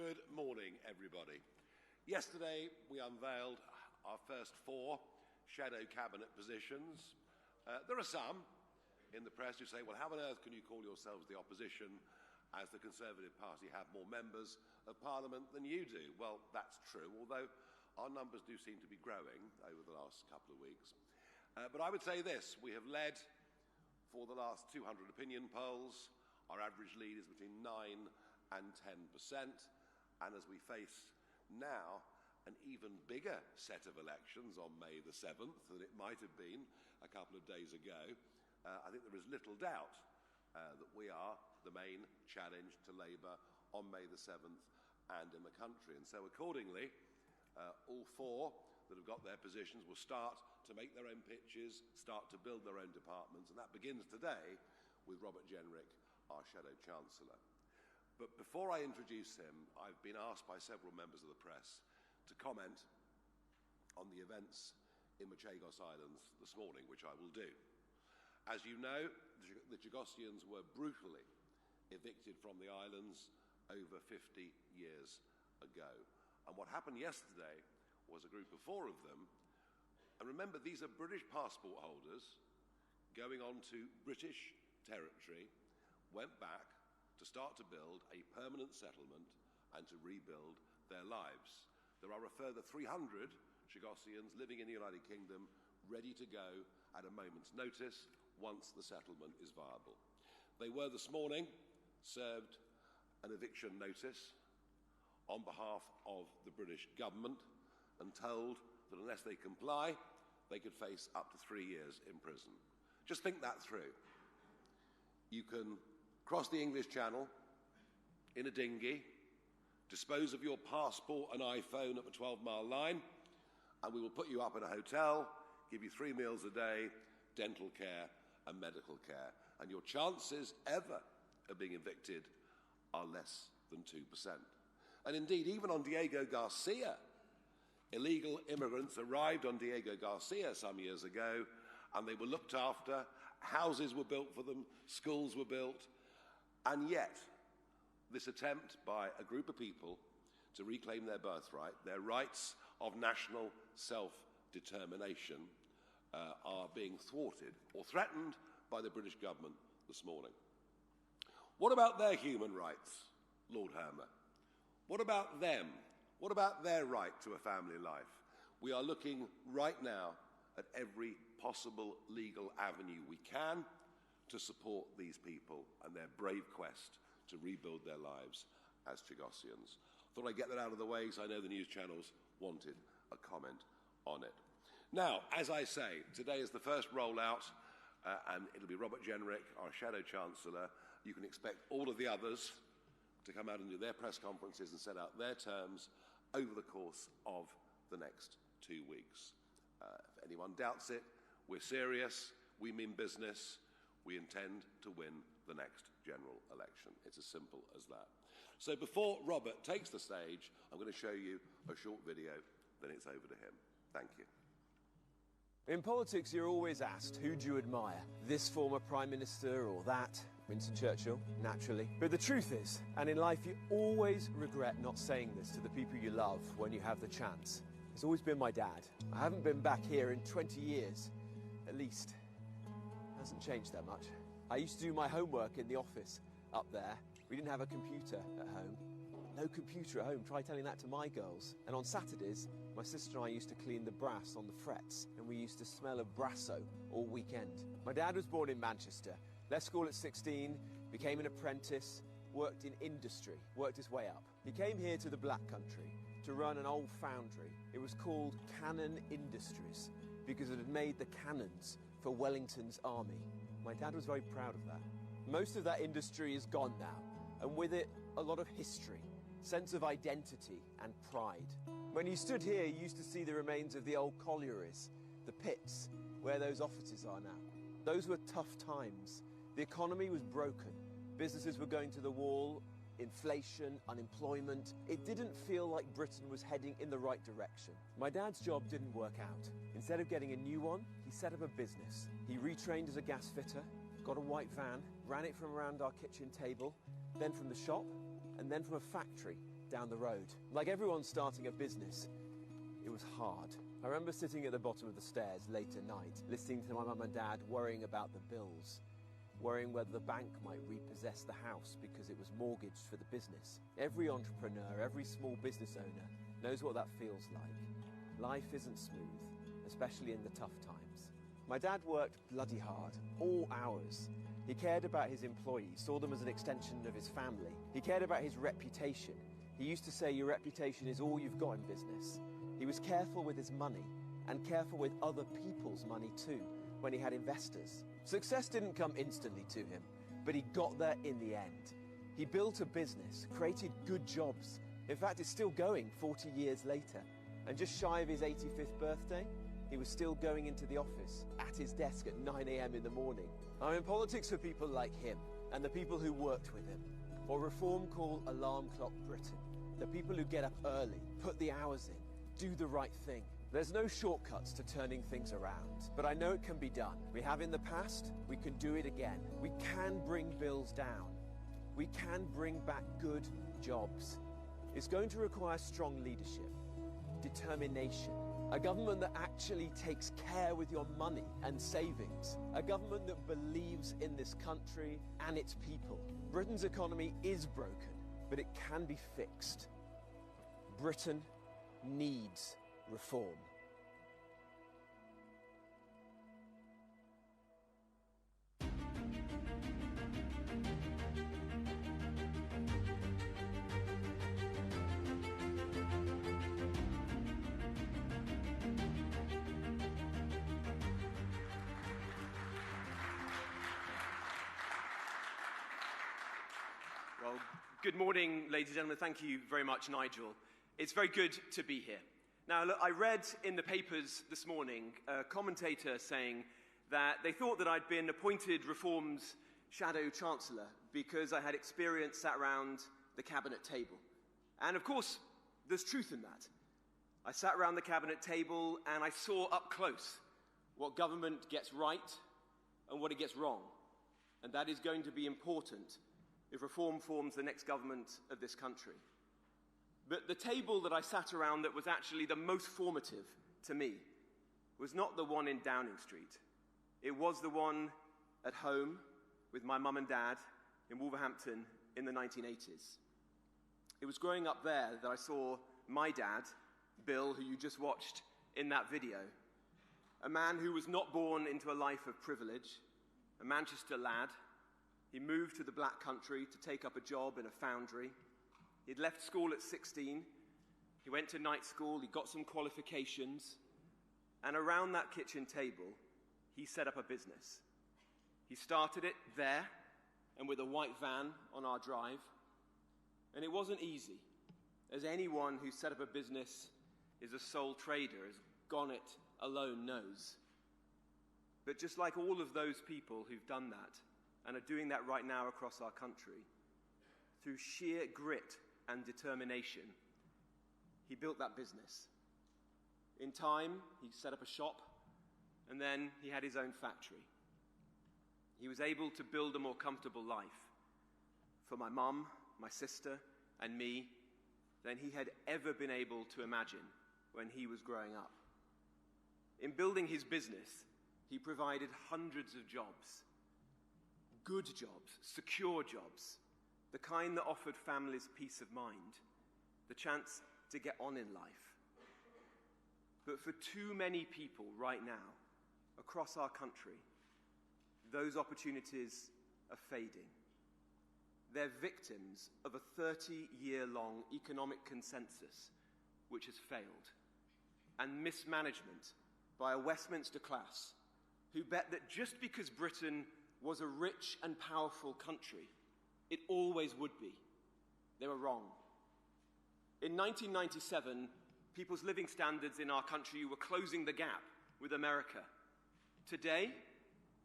Good morning, everybody. Yesterday, we unveiled our first 4 shadow cabinet positions. There are some in the press who say, well, how on earth can you call yourselves the opposition as the Conservative Party have more members of Parliament than you do? Well, that's true, although our numbers do seem to be growing over the last couple of weeks. But I would say this, we have led for the last 200 opinion polls. Our average lead is between 9 and 10%, and as we face now an even bigger set of elections on May the 7th than it might have been a couple of days ago, I think there is little doubt that we are the main challenge to Labour on May the 7th and in the country. And so accordingly, all 4 that have got their positions will start to make their own pitches, start to build their own departments, and that begins today with Robert Jenrick, our Shadow Chancellor. But before I introduce him, I've been asked by several members of the press to comment on the events in the Chagos Islands this morning, which I will do. As you know, the Chagosians were brutally evicted from the islands over 50 years ago. And what happened yesterday was a group of 4 of them, and remember, these are British passport holders going on to British territory, went back to start to build a permanent settlement and to rebuild their lives. There are a further 300 Chagosians living in the United Kingdom ready to go at a moment's notice once the settlement is viable. They were this morning served an eviction notice on behalf of the British government and told that unless they comply, they could face up to 3 years in prison. Just think that through. You can cross the English Channel in a dinghy, dispose of your passport and iPhone at the 12-mile line, and we will put you up in a hotel, give you 3 meals a day, dental care and medical care. And your chances ever of being evicted are less than 2%. And indeed, even on Diego Garcia, illegal immigrants arrived on Diego Garcia some years ago, and they were looked after, houses were built for them, schools were built, and yet this attempt by a group of people to reclaim their birthright, their rights of national self-determination, are being thwarted or threatened by the British government this morning. What about their human rights, Lord Hermer? What about them? What about their right to a family life? We are looking right now at every possible legal avenue we can to support these people and their brave quest to rebuild their lives as Chagosians. Thought I'd get that out of the way because I know the news channels wanted a comment on it. Now, as I say, today is the first rollout, and it'll be Robert Jenrick, our Shadow Chancellor. You can expect all of the others to come out and do their press conferences and set out their terms over the course of the next 2 weeks. If anyone doubts it, we're serious, we mean business, we intend to win the next general election. It's as simple as that. So before Robert takes the stage, I'm going to show you a short video, then it's over to him. Thank you. In politics, you're always asked, who do you admire? This former Prime Minister or that? Winston Churchill, naturally. But the truth is, and in life you always regret not saying this to the people you love when you have the chance. It's always been my dad. I haven't been back here in 20 years, at least. It hasn't changed that much. I used to do my homework in the office up there. We didn't have a computer at home. No computer at home, try telling that to my girls. And on Saturdays, my sister and I used to clean the brass on the frets, and we used to smell of brasso all weekend. My dad was born in Manchester, left school at 16, became an apprentice, worked in industry, worked his way up. He came here to the Black Country to run an old foundry. It was called Cannon Industries because it had made the cannons for Wellington's army. My dad was very proud of that. Most of that industry is gone now, and with it, a lot of history, sense of identity and pride. When you stood here, you used to see the remains of the old collieries, the pits, where those offices are now. Those were tough times. The economy was broken. Businesses were going to the wall, inflation, unemployment. It didn't feel like Britain was heading in the right direction. My dad's job didn't work out. Instead of getting a new one, he set up a business. He retrained as a gas fitter, got a white van, ran it from around our kitchen table, then from the shop, and then from a factory down the road. Like everyone starting a business, it was hard. I remember sitting at the bottom of the stairs late at night, listening to my mum and dad worrying about the bills, worrying whether the bank might repossess the house because it was mortgaged for the business. Every entrepreneur, every small business owner knows what that feels like. Life isn't smooth, especially in the tough times. My dad worked bloody hard, all hours. He cared about his employees, saw them as an extension of his family. He cared about his reputation. He used to say, your reputation is all you've got in business. He was careful with his money, and careful with other people's money too, when he had investors. Success didn't come instantly to him, but he got there in the end. He built a business, created good jobs. In fact, it's still going 40 years later. And just shy of his 85th birthday, he was still going into the office, at his desk at 9 a.m. in the morning. I'm in politics for people like him, and the people who worked with him. What Reform call alarm clock Britain. The people who get up early, put the hours in, do the right thing. There's no shortcuts to turning things around, but I know it can be done. We have in the past, we can do it again. We can bring bills down. We can bring back good jobs. It's going to require strong leadership, determination, a government that actually takes care with your money and savings, a government that believes in this country and its people. Britain's economy is broken, but it can be fixed. Britain needs reform. Well, good morning, ladies and gentlemen. Thank you very much, Nigel. It's very good to be here. Now, look, I read in the papers this morning a commentator saying that they thought that I'd been appointed Reform's shadow chancellor because I had experience sat around the cabinet table. And of course, there's truth in that. I sat around the cabinet table and I saw up close what government gets right and what it gets wrong. And that is going to be important if Reform forms the next government of this country. But the table that I sat around that was actually the most formative to me was not the one in Downing Street. It was the one at home with my mum and dad in Wolverhampton in the 1980s. It was growing up there that I saw my dad, Bill, who you just watched in that video, a man who was not born into a life of privilege, a Manchester lad. He moved to the Black Country to take up a job in a foundry. He'd left school at 16. He went to night school. He got some qualifications. And around that kitchen table, he set up a business. He started it there and with a white van on our drive. And it wasn't easy, as anyone who set up a business is a sole trader, has gone it alone knows. But just like all of those people who've done that, and are doing that right now across our country, through sheer grit and determination, he built that business. In time, he set up a shop, and then he had his own factory. He was able to build a more comfortable life for my mum, my sister, and me than he had ever been able to imagine when he was growing up. In building his business, he provided hundreds of jobs. Good jobs, secure jobs, the kind that offered families peace of mind, the chance to get on in life. But for too many people right now, across our country, those opportunities are fading. They're victims of a 30-year-long economic consensus which has failed, and mismanagement by a Westminster class who bet that just because Britain was a rich and powerful country, it always would be. They were wrong. In 1997, people's living standards in our country were closing the gap with America. Today,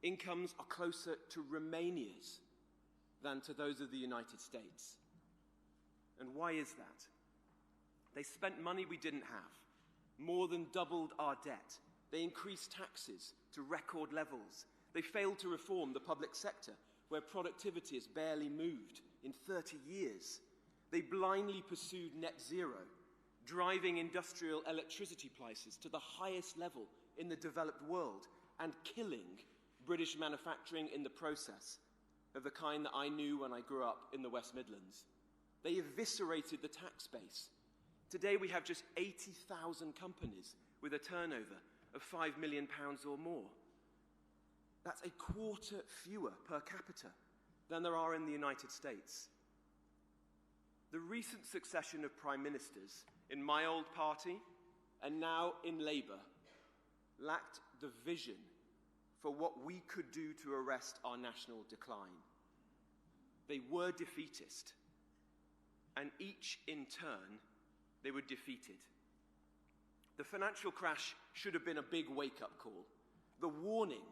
incomes are closer to Romania's than to those of the United States. And why is that? They spent money we didn't have, more than doubled our debt. They increased taxes to record levels. They failed to reform the public sector, where productivity has barely moved in 30 years. They blindly pursued net zero, driving industrial electricity prices to the highest level in the developed world and killing British manufacturing in the process, of the kind that I knew when I grew up in the West Midlands. They eviscerated the tax base. Today we have just 80,000 companies with a turnover of £5 million or more. That's a quarter fewer per capita than there are in the United States. The recent succession of prime ministers in my old party and now in Labour lacked the vision for what we could do to arrest our national decline. They were defeatist, and each in turn, they were defeated. The financial crash should have been a big wake-up call, the warning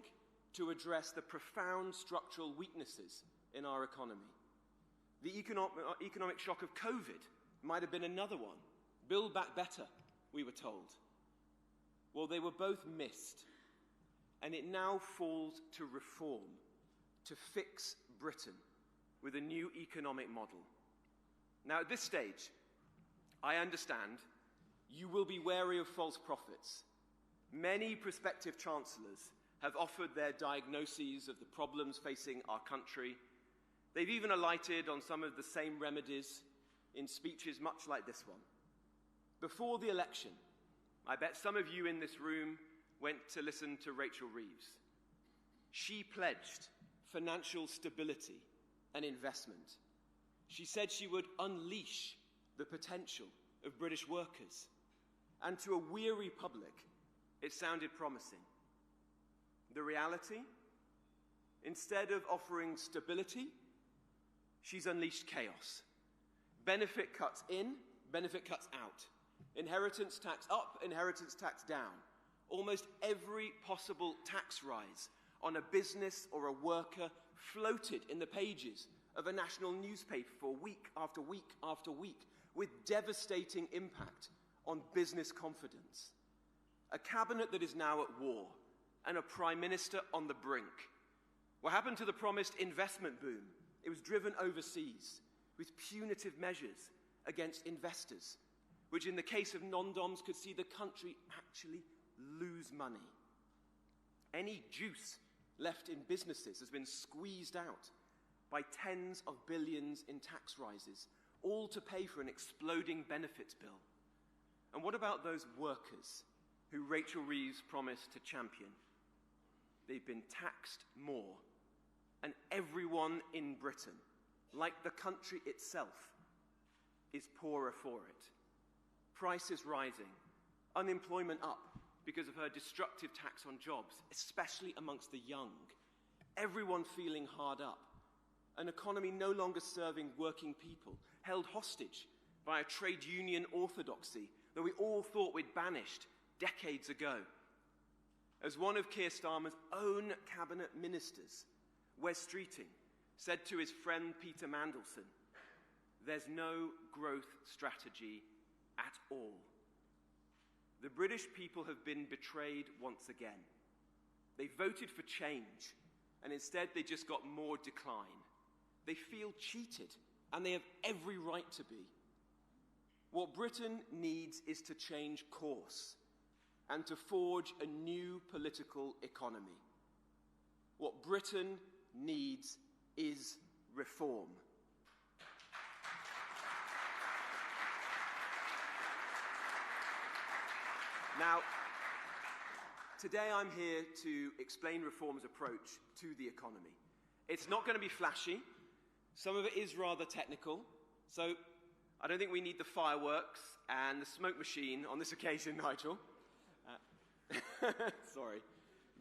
to address the profound structural weaknesses in our economy. The economic shock of COVID might have been another one. Build back better, we were told. Well, they were both missed, and it now falls to reform, to fix Britain with a new economic model. Now, at this stage, I understand you will be wary of false prophets. Many prospective chancellors have offered their diagnoses of the problems facing our country. They've even alighted on some of the same remedies in speeches much like this one. Before the election, I bet some of you in this room went to listen to Rachel Reeves. She pledged financial stability and investment. She said she would unleash the potential of British workers. And to a weary public, it sounded promising. The reality? Instead of offering stability, she's unleashed chaos. Benefit cuts in, benefit cuts out. Inheritance tax up, inheritance tax down. Almost every possible tax rise on a business or a worker floated in the pages of a national newspaper for week after week after week, with devastating impact on business confidence. A cabinet that is now at war, and a prime minister on the brink. What happened to the promised investment boom? It was driven overseas with punitive measures against investors, which in the case of non-doms could see the country actually lose money. Any juice left in businesses has been squeezed out by tens of billions in tax rises, all to pay for an exploding benefits bill. And what about those workers who Rachel Reeves promised to champion? They've been taxed more, and everyone in Britain, like the country itself, is poorer for it. Prices rising, unemployment up because of her destructive tax on jobs, especially amongst the young. Everyone feeling hard up. An economy no longer serving working people, held hostage by a trade union orthodoxy that we all thought we'd banished decades ago. As one of Keir Starmer's own cabinet ministers, Wes Streeting, said to his friend Peter Mandelson, "There's no growth strategy at all." The British people have been betrayed once again. They voted for change, and instead they just got more decline. They feel cheated, and they have every right to be. What Britain needs is to change course and to forge a new political economy. What Britain needs is reform. Now, today I'm here to explain Reform's approach to the economy. It's not going to be flashy. Some of it is rather technical, so I don't think we need the fireworks and the smoke machine on this occasion, Nigel. Sorry.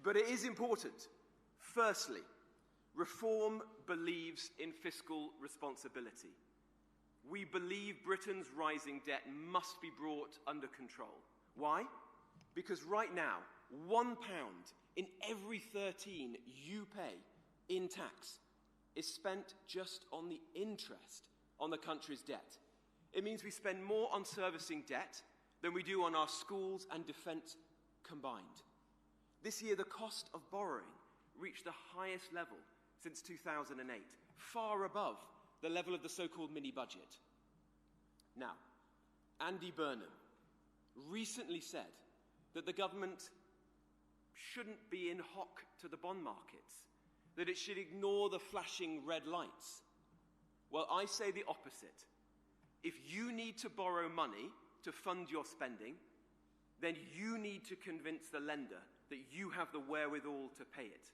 But it is important. Firstly, Reform believes in fiscal responsibility. We believe Britain's rising debt must be brought under control. Why? Because right now, £1 in every 13 you pay in tax is spent just on the interest on the country's debt. It means we spend more on servicing debt than we do on our schools and defence combined. This year, the cost of borrowing reached the highest level since 2008, far above the level of the so-called mini-budget. Now, Andy Burnham recently said that the government shouldn't be in hock to the bond markets, that it should ignore the flashing red lights. Well, I say the opposite. If you need to borrow money to fund your spending, then you need to convince the lender that you have the wherewithal to pay it.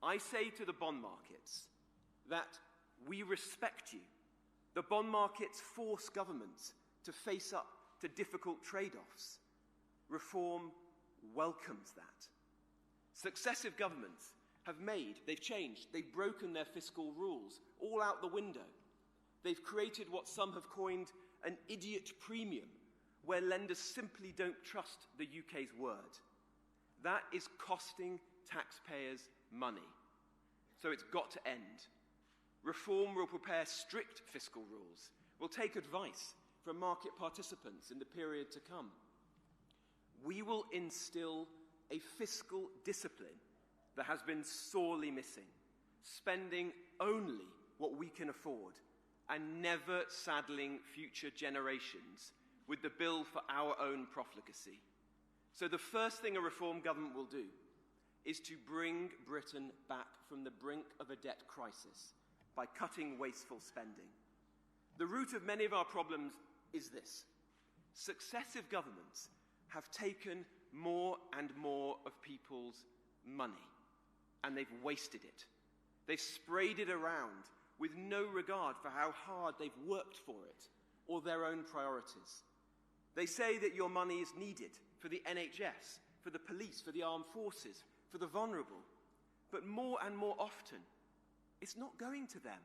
I say to the bond markets that we respect you. The bond markets force governments to face up to difficult trade-offs. Reform welcomes that. Successive governments they've changed, they've broken their fiscal rules, all out the window. They've created what some have coined an idiot premium, where lenders simply don't trust the UK's word. That is costing taxpayers money. So it's got to end. Reform will prepare strict fiscal rules, will take advice from market participants in the period to come. We will instill a fiscal discipline that has been sorely missing, spending only what we can afford and never saddling future generations with the bill for our own profligacy. So the first thing a reform government will do is to bring Britain back from the brink of a debt crisis by cutting wasteful spending. The root of many of our problems is this: successive governments have taken more and more of people's money, and they've wasted it. They've sprayed it around with no regard for how hard they've worked for it or their own priorities. They say that your money is needed for the NHS, for the police, for the armed forces, for the vulnerable. But more and more often, it's not going to them.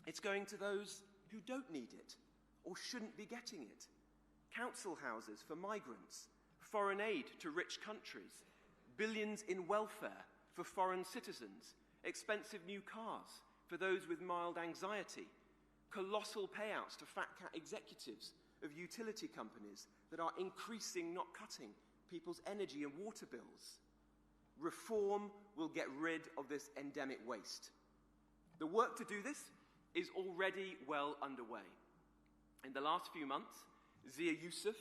It's going to those who don't need it or shouldn't be getting it. Council houses for migrants, foreign aid to rich countries, billions in welfare for foreign citizens, expensive new cars for those with mild anxiety, colossal payouts to fat cat executives of utility companies that are increasing, not cutting, people's energy and water bills. Reform will get rid of this endemic waste. The work to do this is already well underway. In the last few months, Zia Yusuf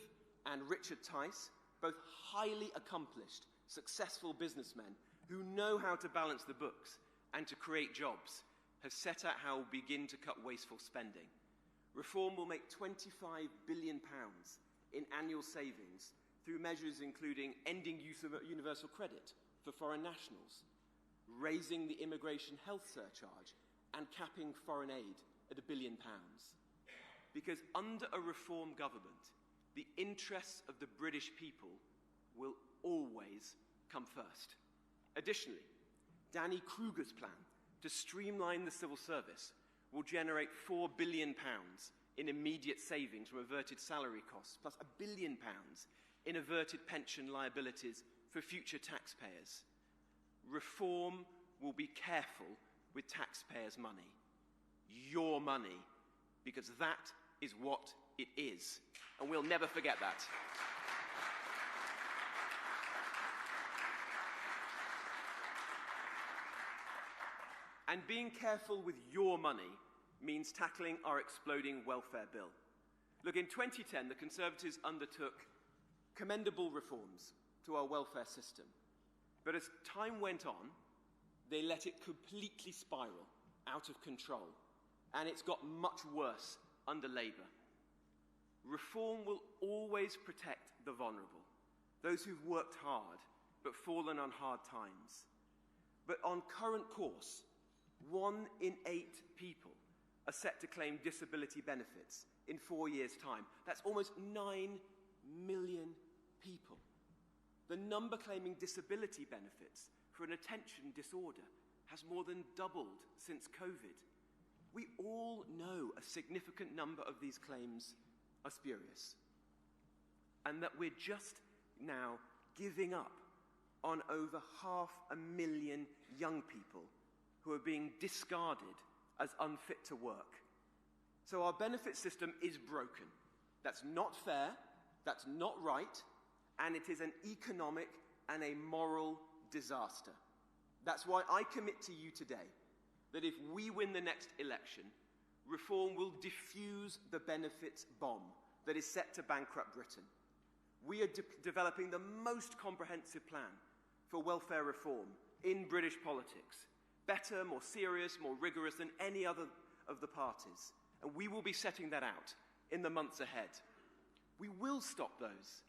and Richard Tice, both highly accomplished, successful businessmen who know how to balance the books and to create jobs, have set out how we'll begin to cut wasteful spending. Reform will make £25 billion in annual savings through measures including ending use of universal credit for foreign nationals, raising the immigration health surcharge and capping foreign aid at £1 billion. Because under a reform government, the interests of the British people will always come first. Additionally, Danny Kruger's plan to streamline the civil service will generate £4 billion in immediate savings from averted salary costs, plus £1 billion in averted pension liabilities for future taxpayers. Reform will be careful with taxpayers' money. Your money, because that is what it is. And we'll never forget that. And being careful with your money means tackling our exploding welfare bill. Look, in 2010, the Conservatives undertook commendable reforms to our welfare system. But as time went on, they let it completely spiral out of control. And it's got much worse under Labour. Reform will always protect the vulnerable, those who've worked hard but fallen on hard times. But on current course, 1 in 8 people are set to claim disability benefits in 4 years' time. That's almost 9 million people. The number claiming disability benefits for an attention disorder has more than doubled since COVID. We all know a significant number of these claims are spurious, and that we're just now giving up on over 500,000 young people who are being discarded as unfit to work. So our benefit system is broken. That's not fair, that's not right, and it is an economic and a moral disaster. That's why I commit to you today that if we win the next election, Reform will defuse the benefits bomb that is set to bankrupt Britain. We are developing the most comprehensive plan for welfare reform in British politics. Better, more serious, more rigorous than any other of the parties. And we will be setting that out in the months ahead. We will stop those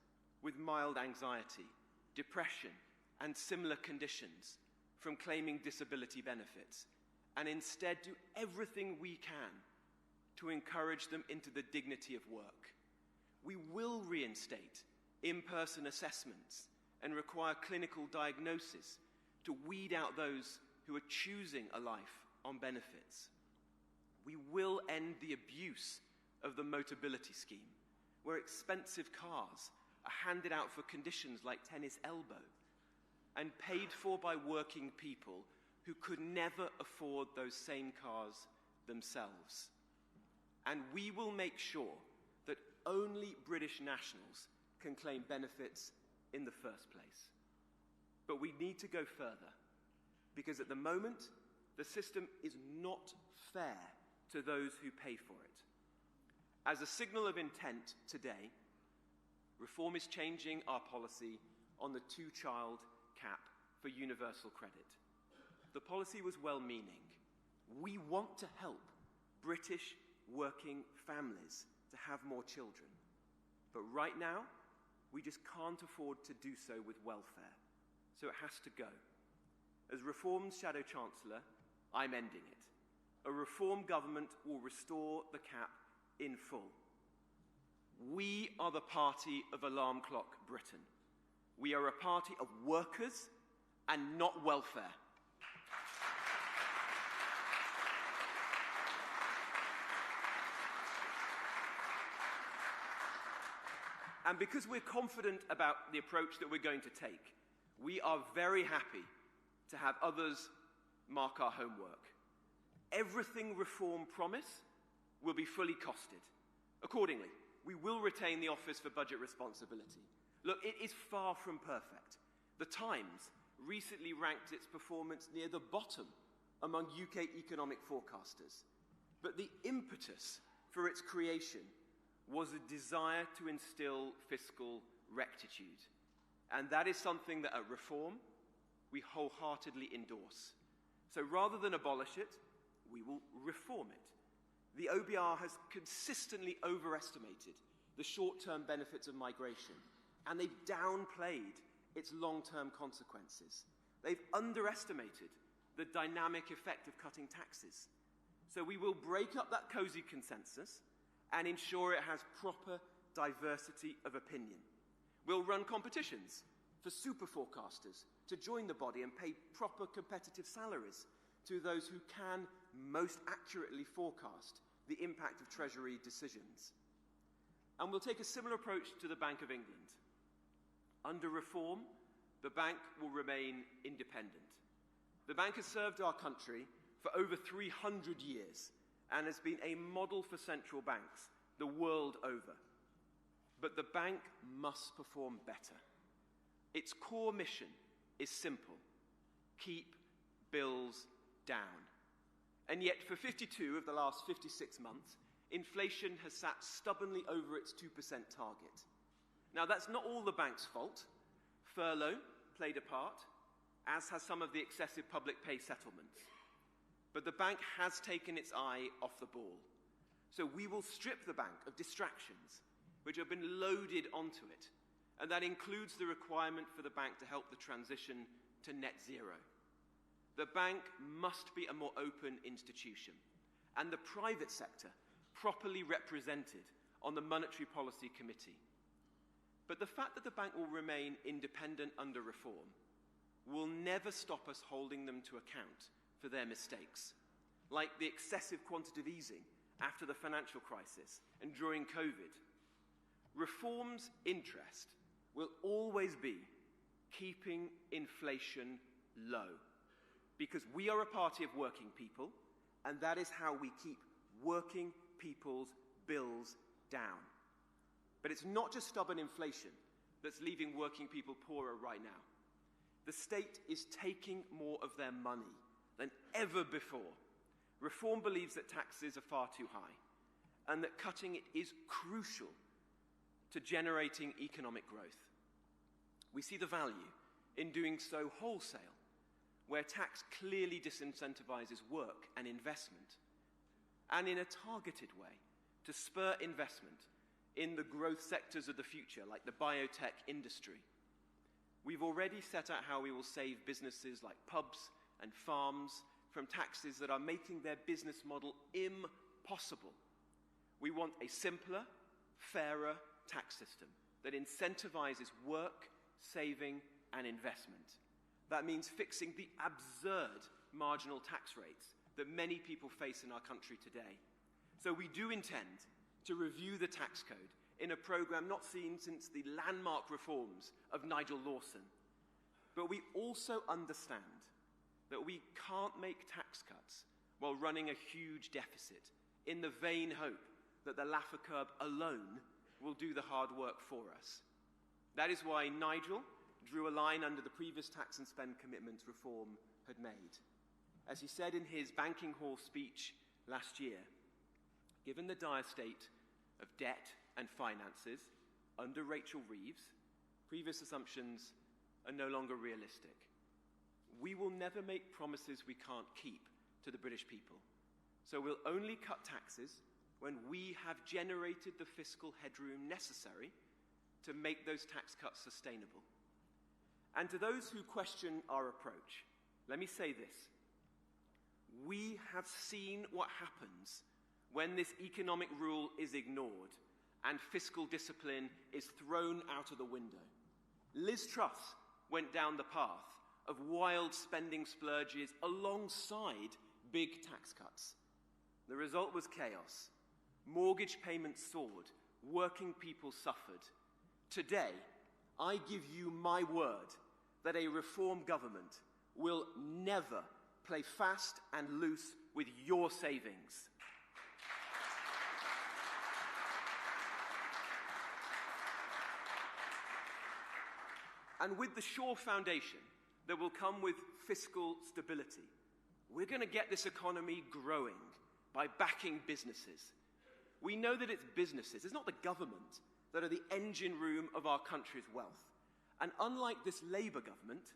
with mild anxiety, depression, and similar conditions from claiming disability benefits, and instead do everything we can to encourage them into the dignity of work. We will reinstate in-person assessments and require clinical diagnosis to weed out those who are choosing a life on benefits. We will end the abuse of the Motability Scheme, where expensive cars are handed out for conditions like tennis elbow and paid for by working people who could never afford those same cars themselves. And we will make sure that only British nationals can claim benefits in the first place. But we need to go further, because at the moment, the system is not fair to those who pay for it. As a signal of intent today, Reform is changing our policy on the two-child cap for universal credit. The policy was well-meaning. We want to help British working families to have more children. But right now, we just can't afford to do so with welfare. So it has to go. As Reform's Shadow Chancellor, I'm ending it. A Reform government will restore the cap in full. We are the party of alarm clock Britain. We are a party of workers and not welfare. And because we're confident about the approach that we're going to take, we are very happy to have others mark our homework. Everything Reform promise will be fully costed. Accordingly, we will retain the Office for Budget Responsibility. Look, it is far from perfect. The Times recently ranked its performance near the bottom among UK economic forecasters. But the impetus for its creation was a desire to instill fiscal rectitude. And that is something that at Reform, we wholeheartedly endorse. So rather than abolish it, we will reform it. The OBR has consistently overestimated the short-term benefits of migration, and they've downplayed its long-term consequences. They've underestimated the dynamic effect of cutting taxes. So we will break up that cosy consensus and ensure it has proper diversity of opinion. We'll run competitions for super forecasters to join the body and pay proper competitive salaries to those who can most accurately forecast the impact of Treasury decisions. And we'll take a similar approach to the Bank of England. Under Reform, the bank will remain independent. The bank has served our country for over 300 years and has been a model for central banks the world over. But the bank must perform better. Its core mission is simple: keep bills down. And yet, for 52 of the last 56 months, inflation has sat stubbornly over its 2% target. Now, that's not all the bank's fault. Furlough played a part, as has some of the excessive public pay settlements. But the bank has taken its eye off the ball. So we will strip the bank of distractions which have been loaded onto it, and that includes the requirement for the bank to help the transition to net zero. The bank must be a more open institution, and the private sector properly represented on the Monetary Policy Committee. But the fact that the bank will remain independent under Reform will never stop us holding them to account for their mistakes, like the excessive quantitative easing after the financial crisis and during COVID. Reform's interest will always be keeping inflation low, because we are a party of working people, and that is how we keep working people's bills down. But it's not just stubborn inflation that's leaving working people poorer right now. The state is taking more of their money than ever before Reform believes that taxes are far too high and that cutting it is crucial to generating economic growth. We see the value in doing so wholesale, where tax clearly disincentivizes work and investment, and in a targeted way to spur investment in the growth sectors of the future, like the biotech industry. We've already set out how we will save businesses like pubs and farms from taxes that are making their business model impossible. We want a simpler, fairer tax system that incentivizes work, saving, and investment. That means fixing the absurd marginal tax rates that many people face in our country today. So we do intend to review the tax code in a program not seen since the landmark reforms of Nigel Lawson. But we also understand that we can't make tax cuts while running a huge deficit in the vain hope that the Laffer curb alone will do the hard work for us. That is why Nigel drew a line under the previous tax and spend commitments reform had made. As he said in his banking hall speech last year, given the dire state of debt and finances under Rachel Reeves, previous assumptions are no longer realistic. We will never make promises we can't keep to the British people. So we'll only cut taxes when we have generated the fiscal headroom necessary to make those tax cuts sustainable. And to those who question our approach, let me say this. We have seen what happens when this economic rule is ignored and fiscal discipline is thrown out of the window. Liz Truss went down the path of wild spending splurges alongside big tax cuts. The result was chaos. Mortgage payments soared. Working people suffered. Today, I give you my word that a reform government will never play fast and loose with your savings. And with the sure foundation that will come with fiscal stability, we're going to get this economy growing by backing businesses. We know that it's businesses, it's not the government, that are the engine room of our country's wealth. And unlike this Labour government,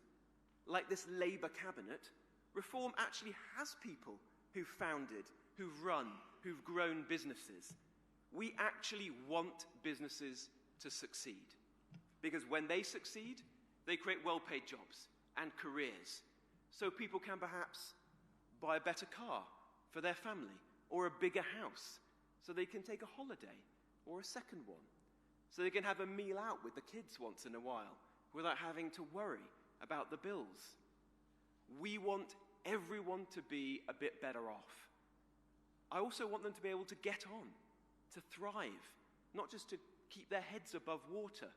like this Labour cabinet, reform actually has people who've founded, who've run, who've grown businesses. We actually want businesses to succeed. Because when they succeed, they create well-paid jobs and careers. So people can perhaps buy a better car for their family, or a bigger house, so they can take a holiday, or a second one. So they can have a meal out with the kids once in a while, without having to worry about the bills. We want everyone to be a bit better off. I also want them to be able to get on, to thrive, not just to keep their heads above water.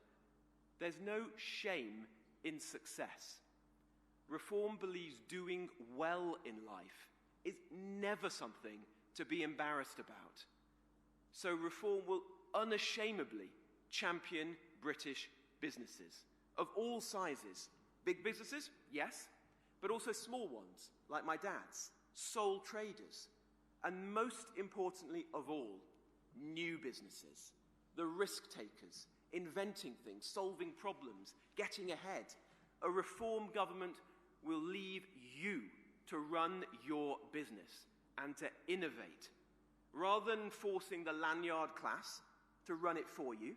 There's no shame in success. Reform believes doing well in life is never something to be embarrassed about. So reform will unashamedly champion British businesses of all sizes. Big businesses, yes, but also small ones, like my dad's, sole traders, and most importantly of all, new businesses, the risk takers, inventing things, solving problems, getting ahead. A reform government will leave you to run your business and to innovate, rather than forcing the lanyard class to run it for you.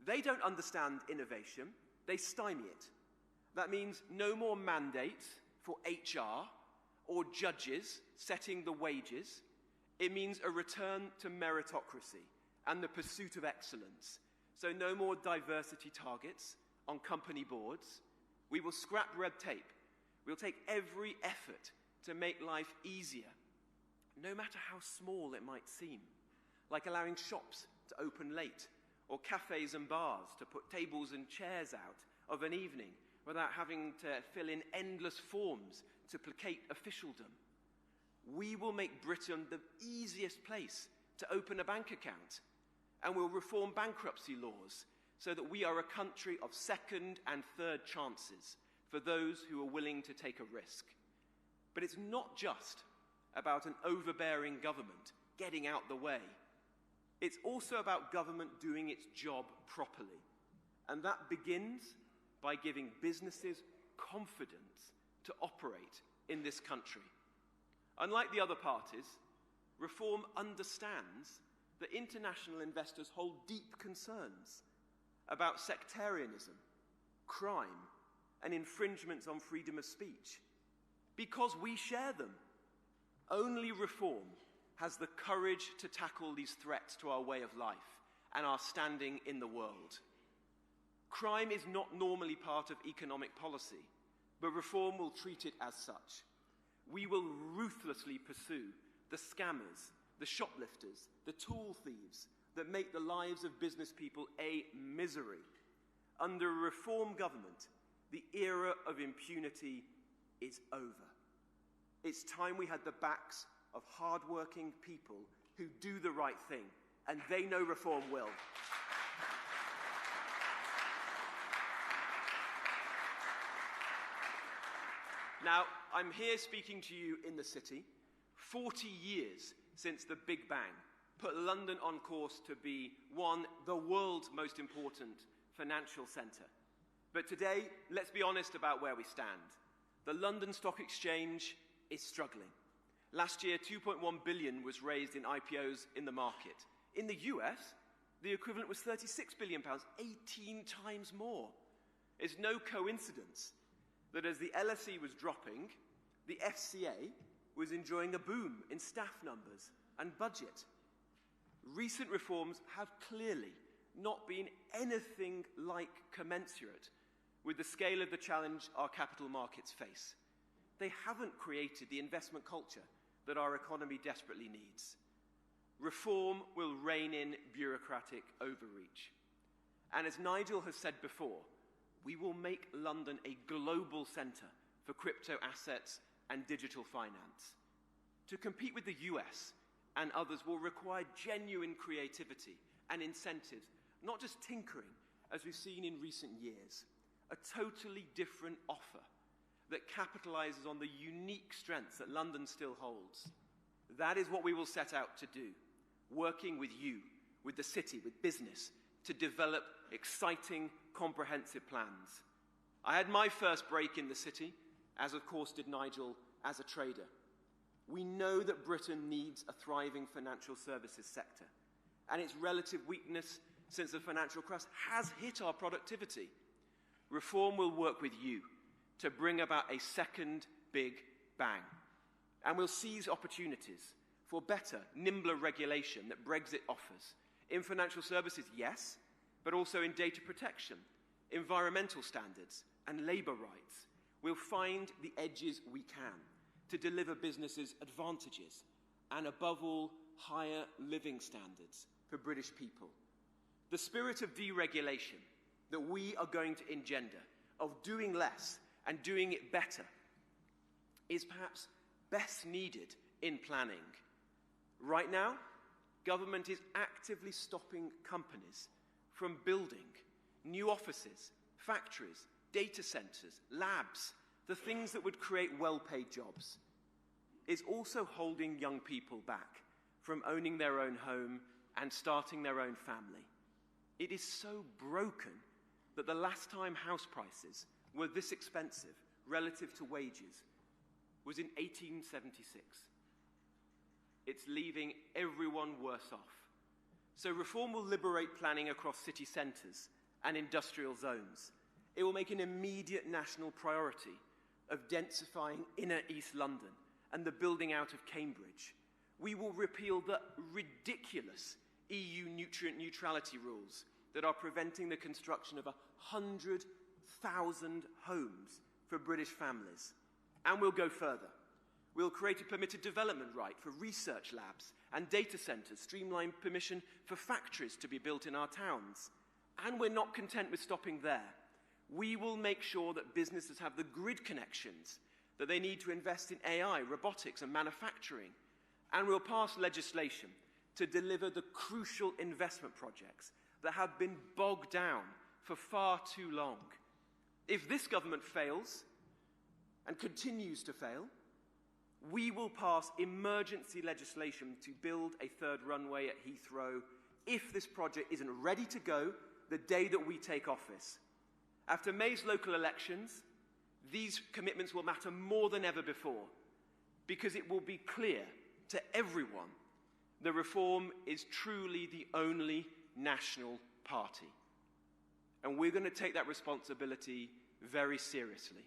They don't understand innovation, they stymie it. That means no more mandates for HR or judges setting the wages. It means a return to meritocracy and the pursuit of excellence. So no more diversity targets on company boards. We will scrap red tape. We'll take every effort to make life easier, no matter how small it might seem, like allowing shops to open late, or cafes and bars to put tables and chairs out of an evening without having to fill in endless forms to placate officialdom. We will make Britain the easiest place to open a bank account, and we'll reform bankruptcy laws so that we are a country of second and third chances for those who are willing to take a risk. But it's not just about an overbearing government getting out the way. It's also about government doing its job properly. And that begins by giving businesses confidence to operate in this country. Unlike the other parties, Reform understands that international investors hold deep concerns about sectarianism, crime, and infringements on freedom of speech, because we share them. Only Reform has the courage to tackle these threats to our way of life and our standing in the world. Crime is not normally part of economic policy, but Reform will treat it as such. We will ruthlessly pursue the scammers, the shoplifters, the tool thieves that make the lives of business people a misery. Under a Reform government, the era of impunity is over. It's time we had the backs of hard-working people who do the right thing, and they know Reform will. Now, I'm here speaking to you in the city, 40 years since the Big Bang put London on course to be the world's most important financial centre. But today, let's be honest about where we stand. The London Stock Exchange is struggling. Last year, $2.1 billion was raised in IPOs in the market. In the US, the equivalent was £36 billion, 18 times more. It's no coincidence that as the LSE was dropping, the FCA was enjoying a boom in staff numbers and budget. Recent reforms have clearly not been anything like commensurate with the scale of the challenge our capital markets face. They haven't created the investment culture that our economy desperately needs. Reform will rein in bureaucratic overreach. And as Nigel has said before, we will make London a global centre for crypto assets and digital finance. To compete with the US and others will require genuine creativity and incentives, not just tinkering, as we've seen in recent years. A totally different offer that capitalises on the unique strengths that London still holds. That is what we will set out to do, working with you, with the city, with business, to develop exciting, comprehensive plans. I had my first break in the city, as of course did Nigel, as a trader. We know that Britain needs a thriving financial services sector, and its relative weakness since the financial crisis has hit our productivity. Reform will work with you to bring about a second Big Bang, and we'll seize opportunities for better, nimbler regulation that Brexit offers. In financial services, yes, but also in data protection, environmental standards, and labour rights. We'll find the edges we can to deliver businesses advantages and, above all, higher living standards for British people. The spirit of deregulation that we are going to engender, of doing less and doing it better, is perhaps best needed in planning. Right now, government is actively stopping companies from building new offices, factories, data centres, labs, the things that would create well-paid jobs. It's also holding young people back from owning their own home and starting their own family. It is so broken that the last time house prices were this expensive relative to wages was in 1876. It's leaving everyone worse off. So Reform will liberate planning across city centres and industrial zones. It will make an immediate national priority of densifying inner East London and the building out of Cambridge. We will repeal the ridiculous EU nutrient neutrality rules that are preventing the construction of 100,000 homes for British families. And we'll go further. We'll create a permitted development right for research labs and data centres, streamline permission for factories to be built in our towns. And we're not content with stopping there. We will make sure that businesses have the grid connections that they need to invest in AI, robotics, and manufacturing. And we'll pass legislation to deliver the crucial investment projects that have been bogged down for far too long. If this government fails and continues to fail, We will pass emergency legislation to build a third runway at Heathrow if this project isn't ready to go the day that we take office. After May's local elections, these commitments will matter more than ever before, because it will be clear to everyone the Reform is truly the only national party. And we're going to take that responsibility very seriously.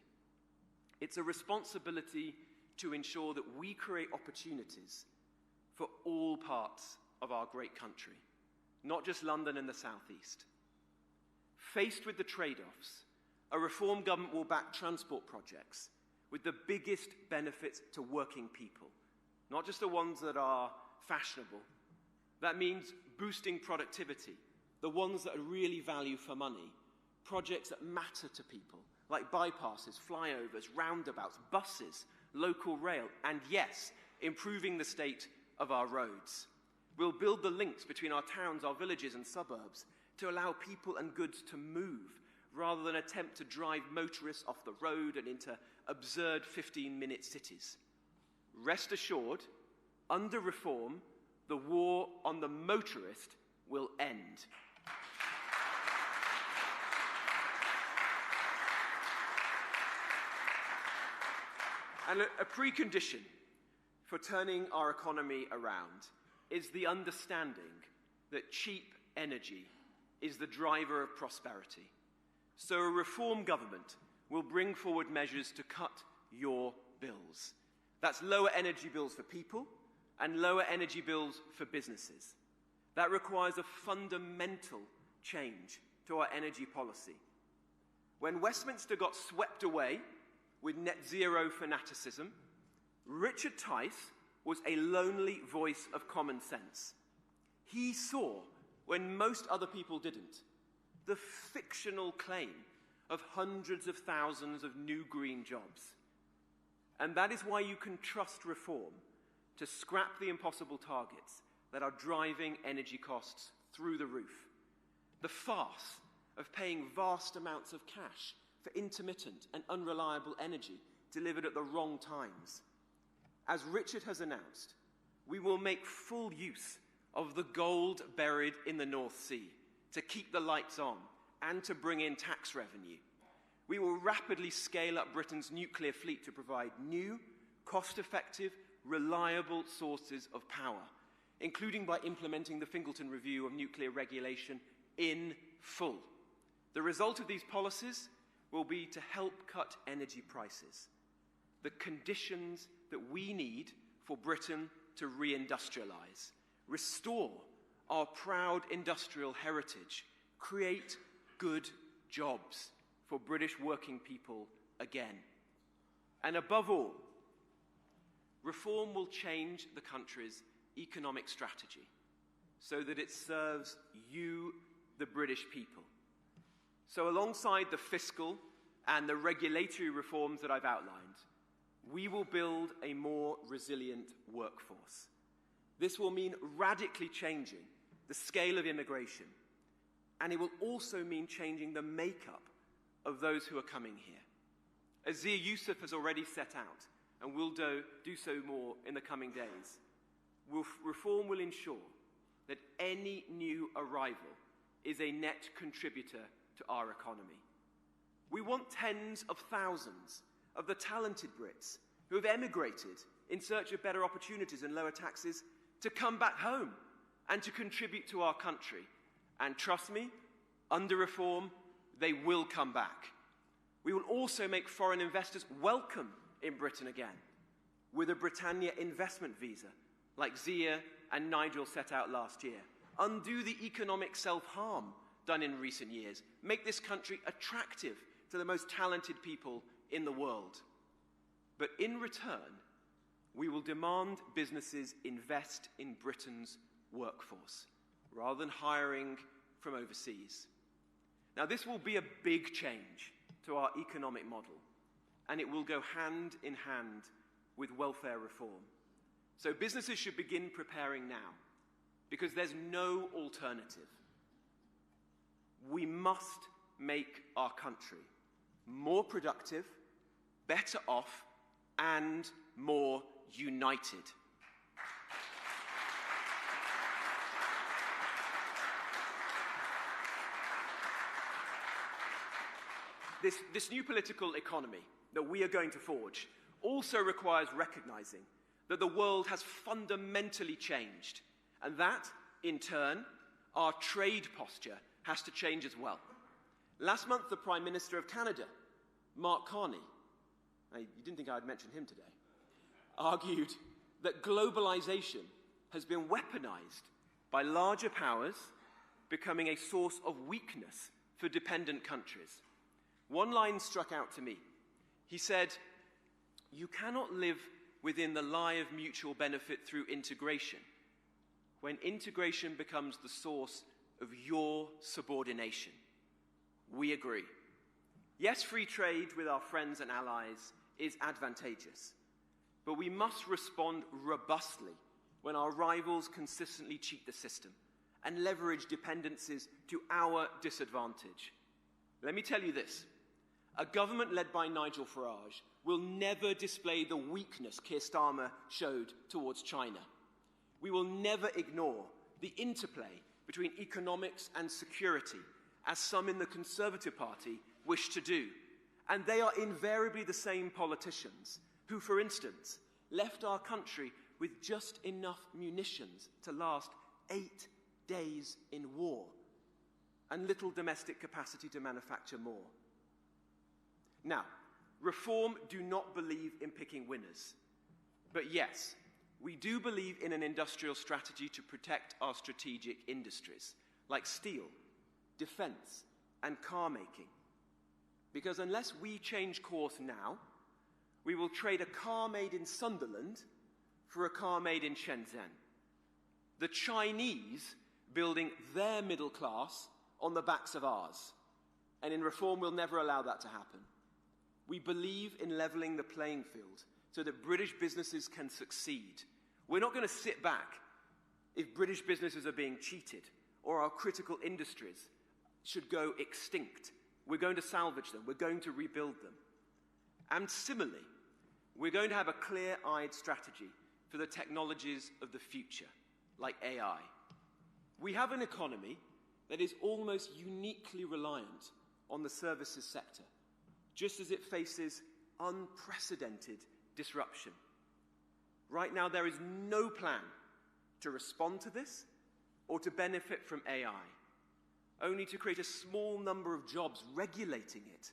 It's a responsibility to ensure that we create opportunities for all parts of our great country, not just London and the southeast. Faced with the trade-offs, a Reform government will back transport projects with the biggest benefits to working people, not just the ones that are fashionable. That means boosting productivity, the ones that are really value for money, projects that matter to people, like bypasses, flyovers, roundabouts, buses, local rail, and yes, improving the state of our roads. We'll build the links between our towns, our villages and suburbs to allow people and goods to move, rather than attempt to drive motorists off the road and into absurd 15-minute cities. Rest assured, under Reform, the war on the motorist will end. And a precondition for turning our economy around is the understanding that cheap energy is the driver of prosperity. So a Reform government will bring forward measures to cut your bills. That's lower energy bills for people and lower energy bills for businesses. That requires a fundamental change to our energy policy. When Westminster got swept away with net zero fanaticism, Richard Tice was a lonely voice of common sense. He saw, when most other people didn't, the fictional claim of hundreds of thousands of new green jobs. And that is why you can trust Reform to scrap the impossible targets that are driving energy costs through the roof. The farce of paying vast amounts of cash for intermittent and unreliable energy delivered at the wrong times. As Richard has announced, we will make full use of the gold buried in the North Sea to keep the lights on and to bring in tax revenue. We will rapidly scale up Britain's nuclear fleet to provide new, cost-effective, reliable sources of power, including by implementing the Fingleton Review of nuclear regulation in full. The result of these policies will be to help cut energy prices, the conditions that we need for Britain to reindustrialise, restore our proud industrial heritage, create good jobs for British working people again. And above all, Reform will change the country's economic strategy so that it serves you, the British people. So alongside the fiscal and the regulatory reforms that I've outlined, we will build a more resilient workforce. This will mean radically changing the scale of immigration, and it will also mean changing the makeup of those who are coming here. As Zia Youssef has already set out, and will do so more in the coming days, Reform will ensure that any new arrival is a net contributor to our economy. We want tens of thousands of the talented Brits who have emigrated in search of better opportunities and lower taxes to come back home and to contribute to our country. And trust me, under Reform, they will come back. We will also make foreign investors welcome in Britain again, with a Britannia investment visa, like Zia and Nigel set out last year. Undo the economic self-harm done in recent years. Make this country attractive to the most talented people in the world. But in return, we will demand businesses invest in Britain's workforce, rather than hiring from overseas. Now, this will be a big change to our economic model, and it will go hand in hand with welfare reform. So businesses should begin preparing now, because there's no alternative. We must make our country more productive, better off, and more united. This new political economy that we are going to forge also requires recognizing that the world has fundamentally changed, and that, in turn, our trade posture has to change as well. Last month, the Prime Minister of Canada, Mark Carney, you didn't think I'd mention him today, argued that globalization has been weaponized by larger powers becoming a source of weakness for dependent countries. One line struck out to me. He said, "You cannot live within the lie of mutual benefit through integration when integration becomes the source of your subordination." We agree. Yes, free trade with our friends and allies is advantageous, but we must respond robustly when our rivals consistently cheat the system and leverage dependencies to our disadvantage. Let me tell you this. A government led by Nigel Farage will never display the weakness Keir Starmer showed towards China. We will never ignore the interplay between economics and security, as some in the Conservative Party wish to do. And they are invariably the same politicians who, for instance, left our country with just enough munitions to last 8 days in war and little domestic capacity to manufacture more. Now, Reform do not believe in picking winners. But yes, we do believe in an industrial strategy to protect our strategic industries, like steel, defense, and car making. Because unless we change course now, we will trade a car made in Sunderland for a car made in Shenzhen. The Chinese building their middle class on the backs of ours. And in Reform, we'll never allow that to happen. We believe in levelling the playing field so that British businesses can succeed. We're not going to sit back if British businesses are being cheated or our critical industries should go extinct. We're going to salvage them. We're going to rebuild them. And similarly, we're going to have a clear-eyed strategy for the technologies of the future, like AI. We have an economy that is almost uniquely reliant on the services sector, just as it faces unprecedented disruption. Right now, there is no plan to respond to this or to benefit from AI, only to create a small number of jobs regulating it.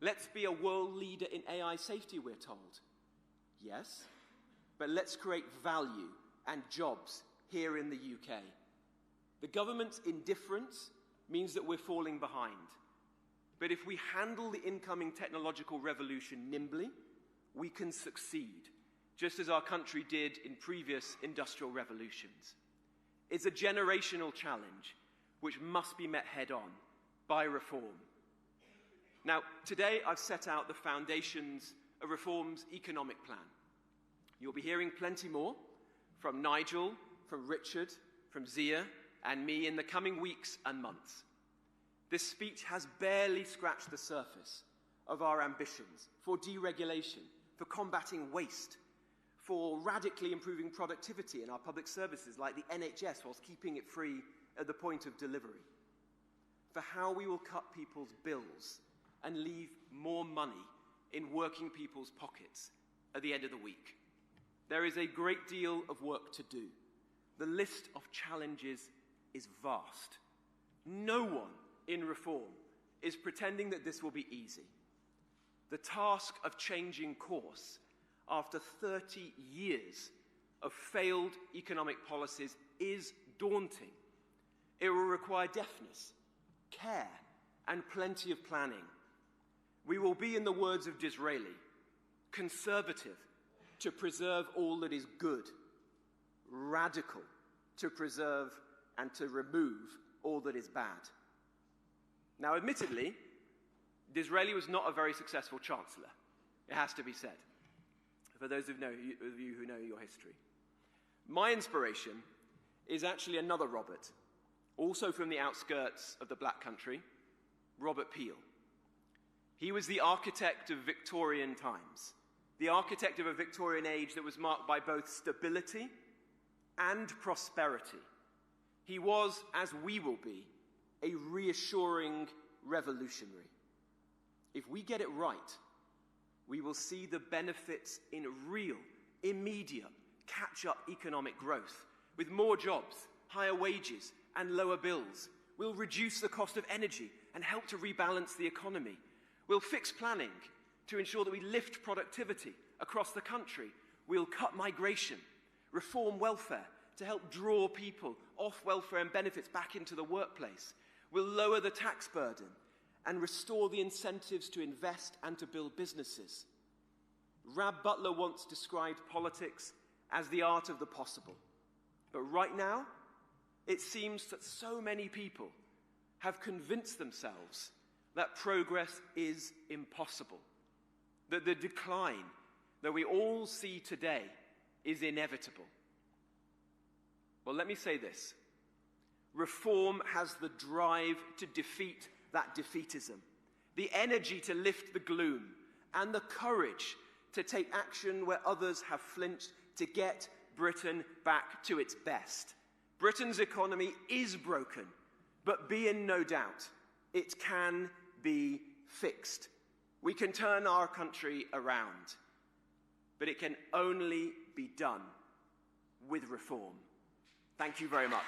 Let's be a world leader in AI safety, we're told. Yes, but let's create value and jobs here in the UK. The government's indifference means that we're falling behind. But if we handle the incoming technological revolution nimbly, we can succeed, just as our country did in previous industrial revolutions. It's a generational challenge which must be met head-on by Reform. Now, today I've set out the foundations of Reform's economic plan. You'll be hearing plenty more from Nigel, from Richard, from Zia, and me in the coming weeks and months. This speech has barely scratched the surface of our ambitions for deregulation, for combating waste, for radically improving productivity in our public services like the NHS whilst keeping it free at the point of delivery, for how we will cut people's bills and leave more money in working people's pockets at the end of the week. There is a great deal of work to do. The list of challenges is vast. No one in Reform is pretending that this will be easy. The task of changing course after 30 years of failed economic policies is daunting. It will require deftness, care, and plenty of planning. We will be, in the words of Disraeli, conservative to preserve all that is good, radical to preserve and to remove all that is bad. Now, admittedly, Disraeli was not a very successful chancellor, it has to be said, for those of you who know your history. My inspiration is actually another Robert, also from the outskirts of the Black Country, Robert Peel. He was the architect of Victorian times, the architect of a Victorian age that was marked by both stability and prosperity. He was, as we will be, a reassuring revolutionary. If we get it right, we will see the benefits in real, immediate, catch-up economic growth, with more jobs, higher wages, and lower bills. We'll reduce the cost of energy and help to rebalance the economy. We'll fix planning to ensure that we lift productivity across the country. We'll cut migration, reform welfare to help draw people off welfare and benefits back into the workplace. We'll lower the tax burden and restore the incentives to invest and to build businesses. Rab Butler once described politics as the art of the possible. But right now, it seems that so many people have convinced themselves that progress is impossible, that the decline that we all see today is inevitable. Well, let me say this. Reform has the drive to defeat that defeatism, the energy to lift the gloom, and the courage to take action where others have flinched to get Britain back to its best. Britain's economy is broken, but be in no doubt, it can be fixed. We can turn our country around, but it can only be done with reform. Thank you very much.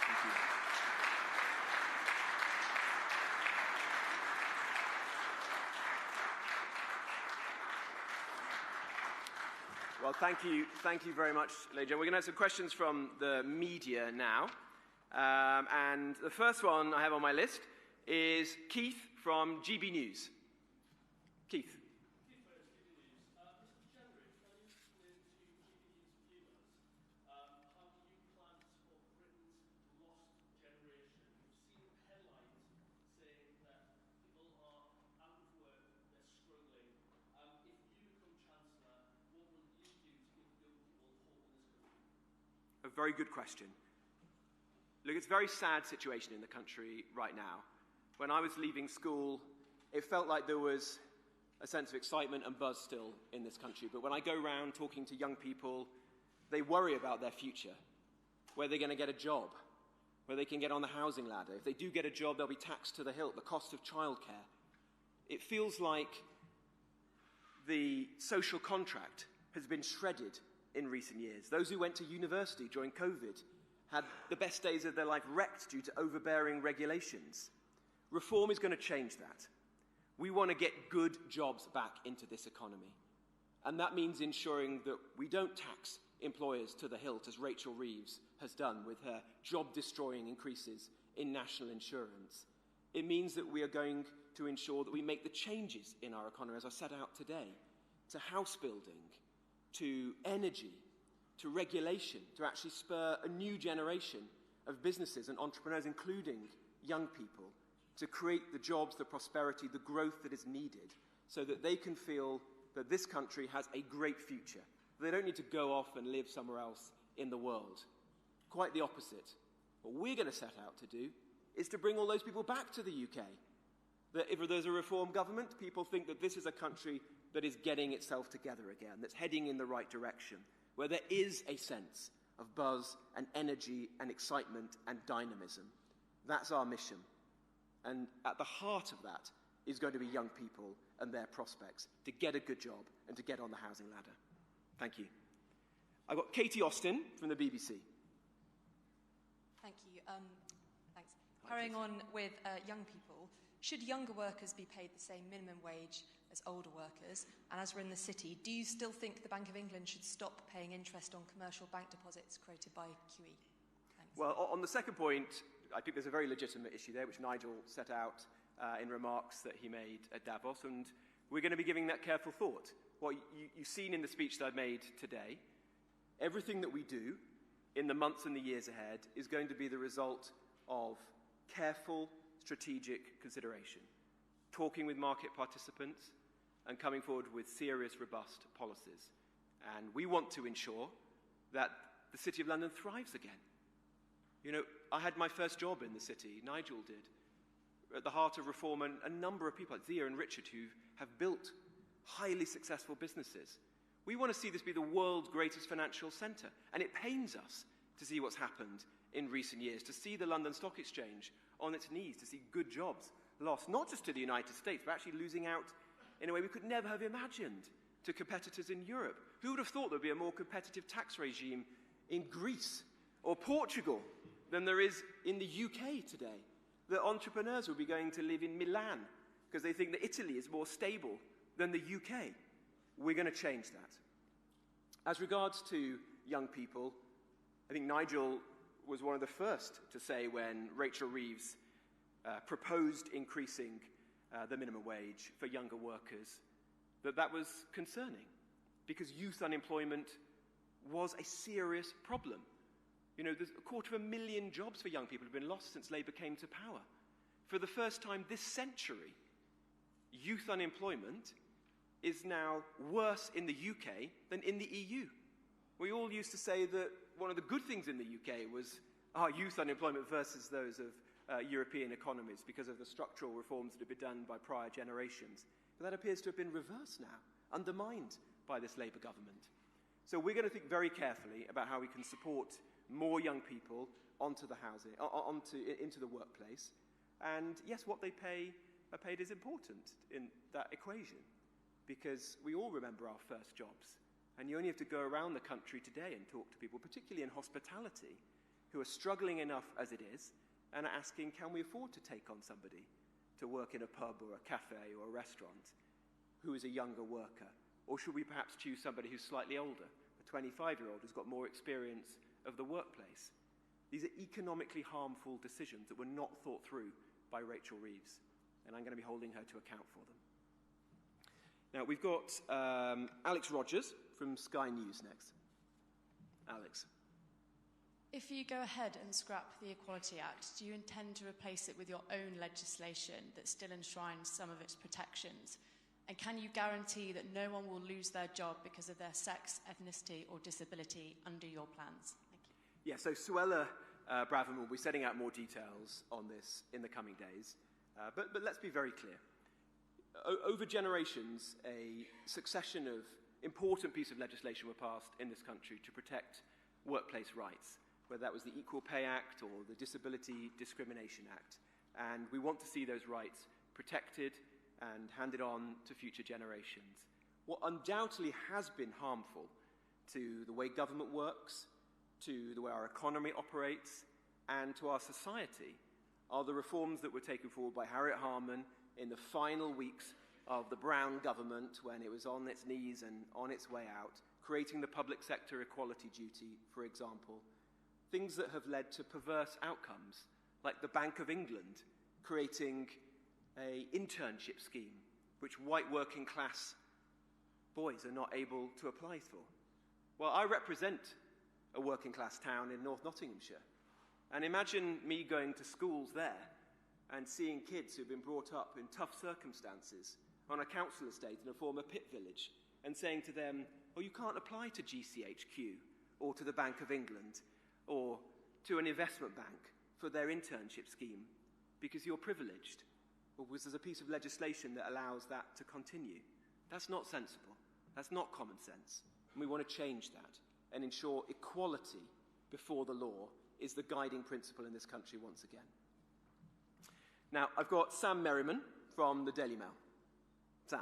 Thank you. Well, thank you very much, ladies and gentlemen. We're going to have some questions from the media now. And the first one I have on my list is Keith from GB News. Keith. Keith Rose, GB News. Mr. Jenrick, can you explain to GB News viewers how you plan to support Britain's lost generation? We've seen headlines saying that people are out of work, they're struggling. If you become Chancellor, what will you do to give young people hope in this country? A very good question. Look, it's a very sad situation in the country right now. When I was leaving school, it felt like there was a sense of excitement and buzz still in this country. But when I go around talking to young people, they worry about their future, where they're going to get a job, where they can get on the housing ladder. If they do get a job, they'll be taxed to the hilt, the cost of childcare. It feels like the social contract has been shredded in recent years. Those who went to university during COVID had the best days of their life wrecked due to overbearing regulations. Reform is going to change that. We want to get good jobs back into this economy. And that means ensuring that we don't tax employers to the hilt, as Rachel Reeves has done with her job-destroying increases in national insurance. It means that we are going to ensure that we make the changes in our economy, as I set out today, to house building, to energy, to regulation, to actually spur a new generation of businesses and entrepreneurs, including young people, to create the jobs, the prosperity, the growth that is needed so that they can feel that this country has a great future. They don't need to go off and live somewhere else in the world. Quite the opposite. What we're going to set out to do is to bring all those people back to the UK. That if there's a reform government, people think that this is a country that is getting itself together again, that's heading in the right direction, where there is a sense of buzz and energy and excitement and dynamism. That's our mission. And at the heart of that is going to be young people and their prospects to get a good job and to get on the housing ladder. Thank you. I've got Katie Austin from the BBC. Thank you. Thanks. Carrying on with young people, should younger workers be paid the same minimum wage as older workers? And as we're in the city, do you still think the Bank of England should stop paying interest on commercial bank deposits created by QE? Thanks. Well, on the second point, I think there's a very legitimate issue there, which Nigel set out in remarks that he made at Davos, and we're going to be giving that careful thought. What you've seen in the speech that I've made today, everything that we do in the months and the years ahead is going to be the result of careful, strategic consideration, talking with market participants and coming forward with serious, robust policies. And we want to ensure that the City of London thrives again. You know, I had my first job in the city, Nigel did. at the heart of reform a number of people like Zia and Richard who have built highly successful businesses. We want to see this be the world's greatest financial centre, and it pains us to see what's happened in recent years, to see the London Stock Exchange on its knees, to see good jobs lost, not just to the United States, but actually losing out in a way we could never have imagined to competitors in Europe. Who would have thought there would be a more competitive tax regime in Greece or Portugal than there is in the UK today? That entrepreneurs will be going to live in Milan because they think that Italy is more stable than the UK. We're going to change that. As regards to young people, I think Nigel was one of the first to say when Rachel Reeves proposed increasing the minimum wage for younger workers that was concerning because youth unemployment was a serious problem. You know, there's 250,000 jobs for young people have been lost since Labour came to power. For the first time this century, youth unemployment is now worse in the UK than in the EU. We all used to say that one of the good things in the UK was our youth unemployment versus those of European economies because of the structural reforms that have been done by prior generations. But that appears to have been reversed now, undermined by this Labour government. So we're going to think very carefully about how we can support more young people into the workplace. And yes, what they are paid is important in that equation because we all remember our first jobs. And you only have to go around the country today and talk to people, particularly in hospitality, who are struggling enough as it is and are asking, can we afford to take on somebody to work in a pub or a cafe or a restaurant who is a younger worker? Or should we perhaps choose somebody who's slightly older, a 25-year-old who's got more experience of the workplace? These are economically harmful decisions that were not thought through by Rachel Reeves, and I'm going to be holding her to account for them. Now, we've got Alex Rogers from Sky News next. Alex. If you go ahead and scrap the Equality Act, do you intend to replace it with your own legislation that still enshrines some of its protections? And can you guarantee that no one will lose their job because of their sex, ethnicity or disability under your plans? Thank you. Yeah, so Suella Braverman will be setting out more details on this in the coming days. But let's be very clear. Over generations, a succession of important pieces of legislation were passed in this country to protect workplace rights, whether that was the Equal Pay Act or the Disability Discrimination Act. And we want to see those rights protected and handed on to future generations. What undoubtedly has been harmful to the way government works, to the way our economy operates, and to our society are the reforms that were taken forward by Harriet Harman in the final weeks of the Brown government when it was on its knees and on its way out, creating the public sector equality duty, for example. Things that have led to perverse outcomes, like the Bank of England creating an internship scheme which white working class boys are not able to apply for. Well, I represent a working class town in North Nottinghamshire, and imagine me going to schools there and seeing kids who've been brought up in tough circumstances on a council estate in a former pit village and saying to them, oh, you can't apply to GCHQ or to the Bank of England or to an investment bank for their internship scheme because you're privileged, or because there's a piece of legislation that allows that to continue. That's not sensible. That's not common sense. And we want to change that and ensure equality before the law is the guiding principle in this country once again. Now, I've got Sam Merriman from the Daily Mail. Sam.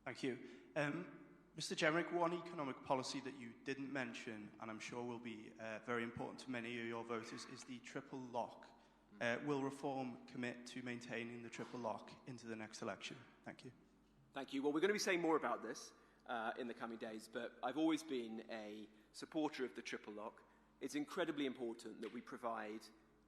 Thank you. Mr. Jenrick, one economic policy that you didn't mention, and I'm sure will be very important to many of your voters, is the triple lock. Will Reform commit to maintaining the triple lock into the next election? Thank you. Thank you. Well, we're going to be saying more about this in the coming days, but I've always been a supporter of the triple lock. It's incredibly important that we provide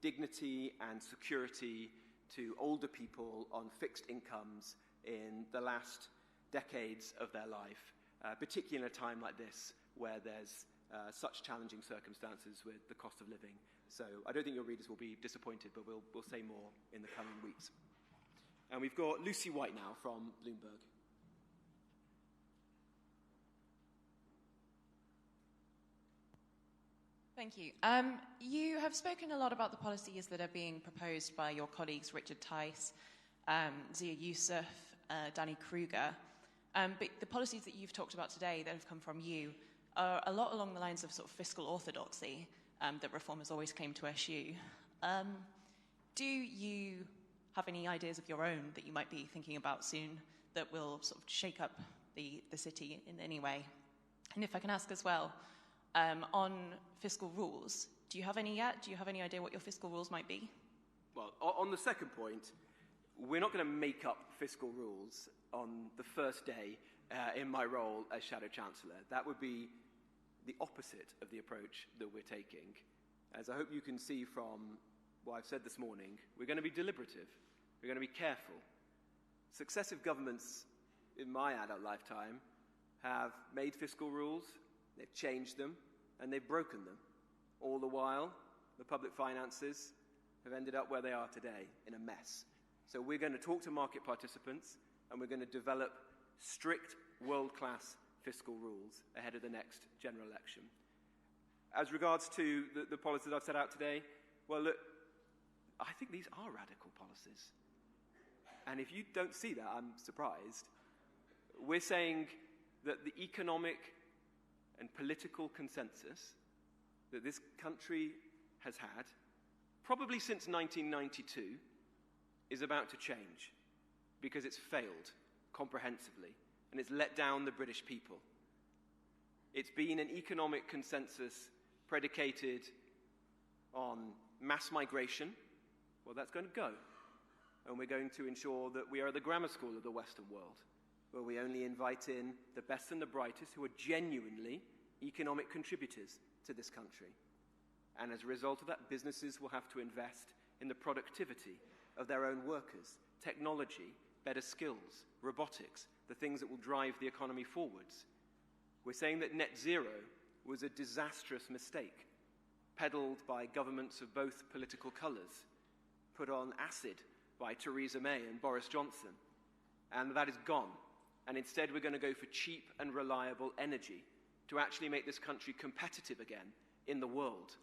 dignity and security to older people on fixed incomes in the last decades of their life, particularly in a time like this where there's such challenging circumstances with the cost of living. So I don't think your readers will be disappointed, but we'll say more in the coming weeks. And we've got Lucy White now from Bloomberg. Thank you. You have spoken a lot about the policies that are being proposed by your colleagues Richard Tice, Zia Youssef, Danny Kruger. But the policies that you've talked about today that have come from you are a lot along the lines of sort of fiscal orthodoxy that Reform has always claimed to eschew. Do you have any ideas of your own that you might be thinking about soon that will sort of shake up the city in any way? And if I can ask as well, on fiscal rules, do you have any yet? Do you have any idea what your fiscal rules might be? Well, on the second point, we're not going to make up fiscal rules on the first day in my role as Shadow Chancellor. That would be the opposite of the approach that we're taking. As I hope you can see from what I've said this morning, we're going to be deliberative. We're going to be careful. Successive governments in my adult lifetime have made fiscal rules, they've changed them, and they've broken them. All the while, the public finances have ended up where they are today, in a mess. So we're going to talk to market participants, and we're going to develop strict, world-class fiscal rules ahead of the next general election. As regards to the policies I've set out today, well, look, I think these are radical policies. And if you don't see that, I'm surprised. We're saying that the economic and political consensus that this country has had, probably since 1992, is about to change because it's failed comprehensively and it's let down the British people. It's been an economic consensus predicated on mass migration. Well, that's going to go. And we're going to ensure that we are the grammar school of the Western world, where we only invite in the best and the brightest who are genuinely economic contributors to this country. And as a result of that, businesses will have to invest in the productivity of their own workers, technology, better skills, robotics, the things that will drive the economy forwards. We're saying that net zero was a disastrous mistake, peddled by governments of both political colours, put on acid by Theresa May and Boris Johnson, and that is gone. And instead we're going to go for cheap and reliable energy to actually make this country competitive again in the world.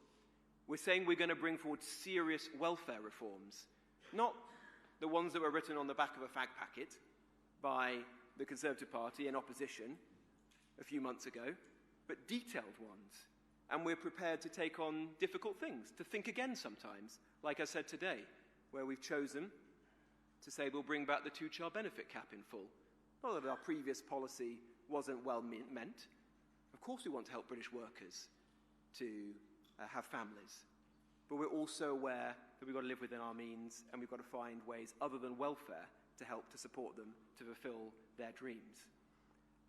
We're saying we're going to bring forward serious welfare reforms, not the ones that were written on the back of a fag packet by the Conservative Party in opposition a few months ago, but detailed ones. And we're prepared to take on difficult things, to think again sometimes, like I said today, where we've chosen to say we'll bring back the two-child benefit cap in full. Not that our previous policy wasn't well meant. Of course we want to help British workers to have families. But we're also aware that we've got to live within our means and we've got to find ways other than welfare to help to support them to fulfill their dreams.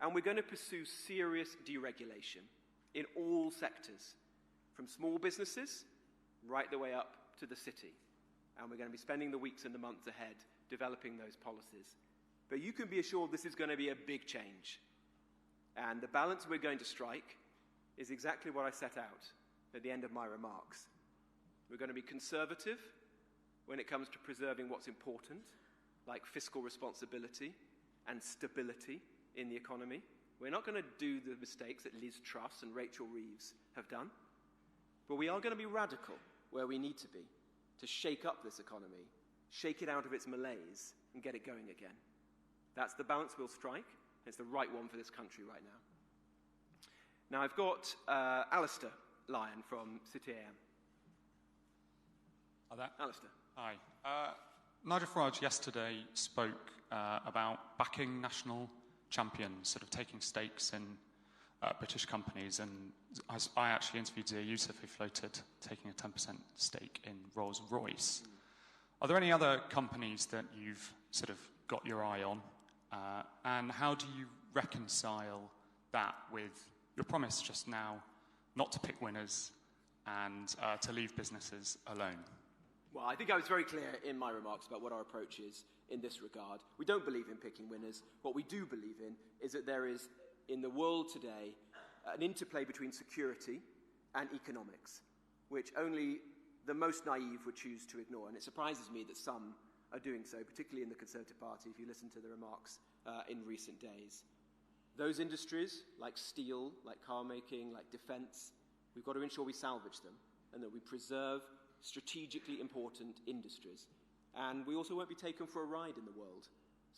And we're going to pursue serious deregulation in all sectors, from small businesses right the way up to the city. And we're going to be spending the weeks and the months ahead developing those policies. But you can be assured this is going to be a big change. And the balance we're going to strike is exactly what I set out at the end of my remarks. We're going to be conservative when it comes to preserving what's important, like fiscal responsibility and stability in the economy. We're not going to do the mistakes that Liz Truss and Rachel Reeves have done. But we are going to be radical where we need to be, to shake up this economy, shake it out of its malaise, and get it going again. That's the balance we'll strike. It's the right one for this country right now. Now, I've got Alistair Lyon from City AM. Hi there. Alistair. Hi. Nigel Farage yesterday spoke about backing national champions, sort of taking stakes in British companies, and I actually interviewed Zia Youssef, who floated taking a 10% stake in Rolls-Royce. Are there any other companies that you've sort of got your eye on? And how do you reconcile that with your promise just now not to pick winners and to leave businesses alone? Well, I think I was very clear in my remarks about what our approach is in this regard. We don't believe in picking winners. What we do believe in is that there is, in the world today, an interplay between security and economics, which only the most naive would choose to ignore. And it surprises me that some are doing so, particularly in the Conservative Party, if you listen to the remarks in recent days. Those industries, like steel, like car making, like defence, We've got to ensure we salvage them and that we preserve strategically important industries. And we also won't be taken for a ride in the world.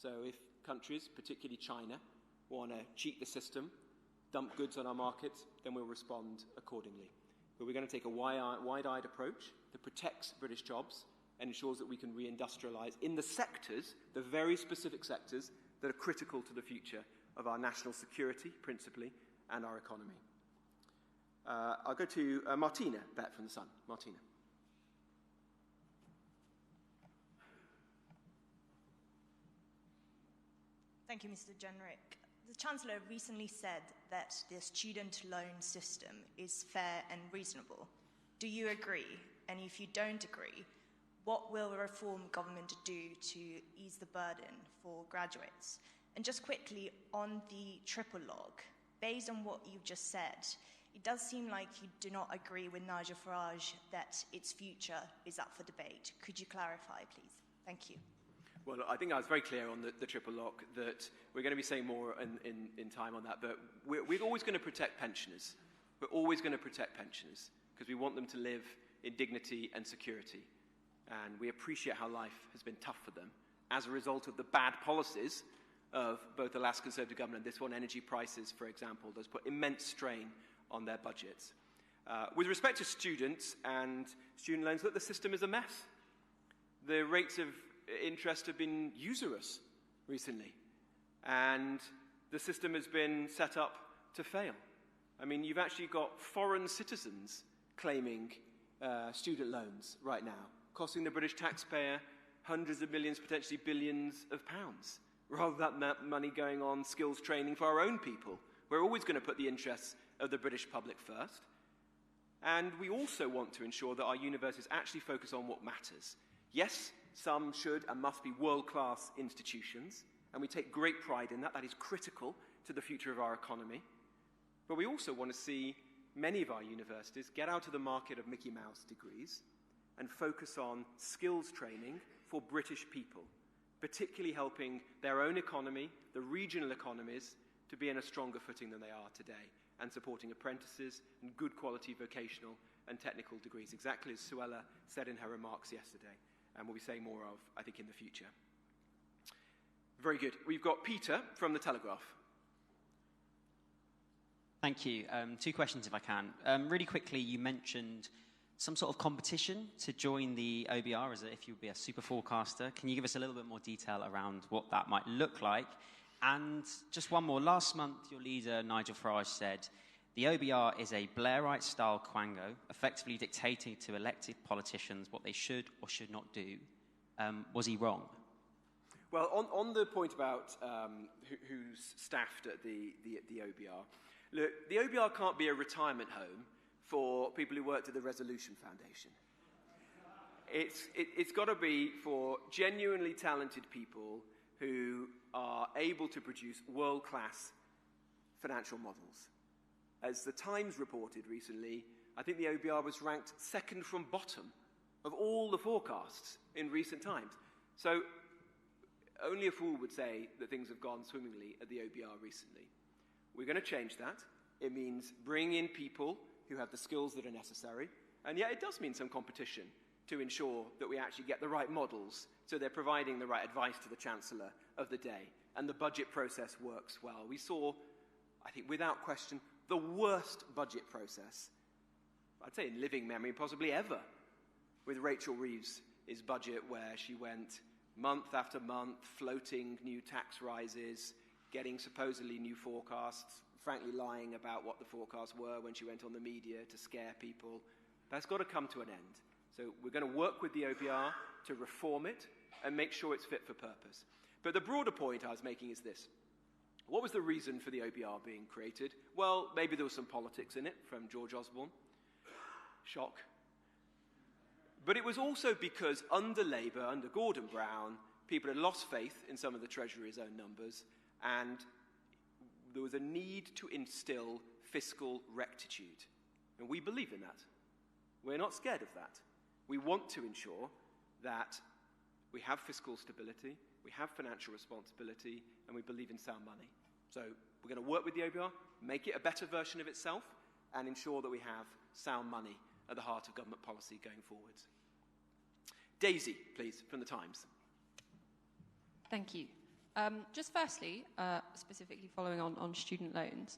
So if countries, particularly China, want to cheat the system, dump goods on our markets, then we'll respond accordingly. But we're going to take a wide-eyed approach that protects British jobs and ensures that we can reindustrialise in the sectors, the very specific sectors, that are critical to the future of our national security, principally, and our economy. I'll go to Martina Bett from The Sun. Martina. Thank you, Mr. Jenrick. The Chancellor recently said that the student loan system is fair and reasonable. Do you agree? And if you don't agree, what will the Reform government do to ease the burden for graduates? And just quickly, on the triple lock, based on what you've just said, it does seem like you do not agree with Nigel Farage that its future is up for debate. Could you clarify, please? Thank you. Well, I think I was very clear on the triple lock that we're going to be saying more in time on that, but we're always going to protect pensioners. We're always going to protect pensioners because we want them to live in dignity and security. And we appreciate how life has been tough for them as a result of the bad policies of both the last Conservative government and this one. Energy prices, for example, does put immense strain on their budgets. With respect to students and student loans, look, the system is a mess. The rates of interest have been usurious recently, and the system has been set up to fail. I mean, you've actually got foreign citizens claiming student loans right now, costing the British taxpayer hundreds of millions, potentially billions of pounds, rather than that money going on skills training for our own people. We're always going to put the interests of the British public first. And we also want to ensure that our universities actually focus on what matters. Yes, some should and must be world-class institutions, and we take great pride in that. That is critical to the future of our economy. But we also want to see many of our universities get out of the market of Mickey Mouse degrees and focus on skills training for British people, particularly helping their own economy, the regional economies, to be in a stronger footing than they are today, and supporting apprentices and good quality vocational and technical degrees, exactly as Suella said in her remarks yesterday, and we'll be saying more of, I think, in the future. Very good. We've got Peter from The Telegraph. Thank you. Two questions, if I can. Really quickly, you mentioned some sort of competition to join the OBR as if you would be a super forecaster. Can you give us a little bit more detail around what that might look like? And just one more. Last month, your leader, Nigel Farage, said the OBR is a Blairite-style quango, effectively dictating to elected politicians what they should or should not do. Was he wrong? Well, on the point about who's staffed at the OBR, look, the OBR can't be a retirement home for people who worked at the Resolution Foundation. It's got to be for genuinely talented people who are able to produce world-class financial models. As the Times reported recently, I think the OBR was ranked second from bottom of all the forecasts in recent times. So only a fool would say that things have gone swimmingly at the OBR recently. We're going to change that. It means bring in people who have the skills that are necessary. And yet it does mean some competition to ensure that we actually get the right models so they're providing the right advice to the Chancellor of the day. And the budget process works well. We saw, I think without question, the worst budget process, I'd say in living memory, possibly ever, with Rachel Reeves' budget, where she went month after month, floating new tax rises, getting supposedly new forecasts, frankly lying about what the forecasts were when she went on the media to scare people. That's got to come to an end. So we're going to work with the OBR to reform it and make sure it's fit for purpose. But the broader point I was making is this. What was the reason for the OBR being created? Well, maybe there was some politics in it from George Osborne. Shock. But it was also because under Labour, under Gordon Brown, people had lost faith in some of the Treasury's own numbers, and there was a need to instill fiscal rectitude. And we believe in that. We're not scared of that. We want to ensure that we have fiscal stability, we have financial responsibility, and we believe in sound money. So we're going to work with the OBR, make it a better version of itself, and ensure that we have sound money at the heart of government policy going forwards. Daisy, please, from the Times. Thank you. Just firstly, specifically following on student loans,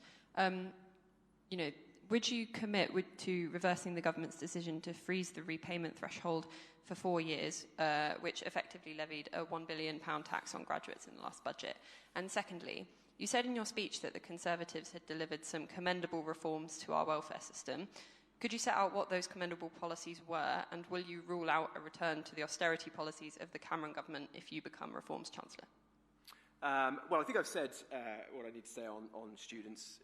would you commit to reversing the government's decision to freeze the repayment threshold for 4 years, which effectively levied a £1 billion tax on graduates in the last budget? And secondly, you said in your speech that the Conservatives had delivered some commendable reforms to our welfare system. Could you set out what those commendable policies were, and will you rule out a return to the austerity policies of the Cameron government if you become Reform's Chancellor? Well, I think I've said what I need to say on students.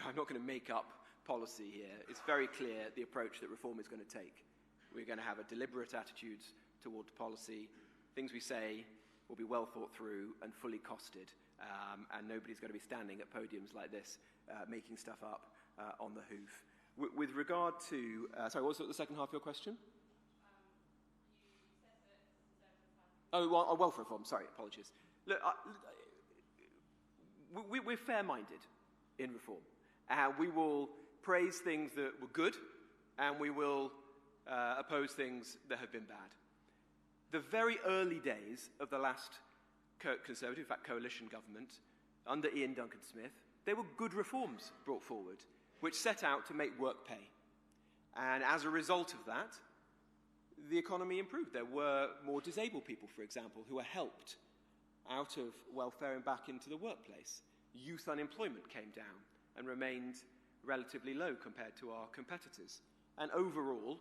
I'm not going to make up policy here. It's very clear the approach that Reform is going to take. We're going to have a deliberate attitude toward policy. Things we say will be well thought through and fully costed, and nobody's going to be standing at podiums like this making stuff up on the hoof. With regard to... sorry, what was the second half of your question? Welfare reform. Sorry, apologies. Look, we're fair-minded in Reform. We will praise things that were good, and we will oppose things that have been bad. The very early days of the last Conservative, in fact, coalition government, under Ian Duncan Smith, they were good reforms brought forward, which set out to make work pay. And as a result of that, the economy improved. There were more disabled people, for example, who were helped out of welfare and back into the workplace. Youth unemployment came down and remained relatively low compared to our competitors. And overall,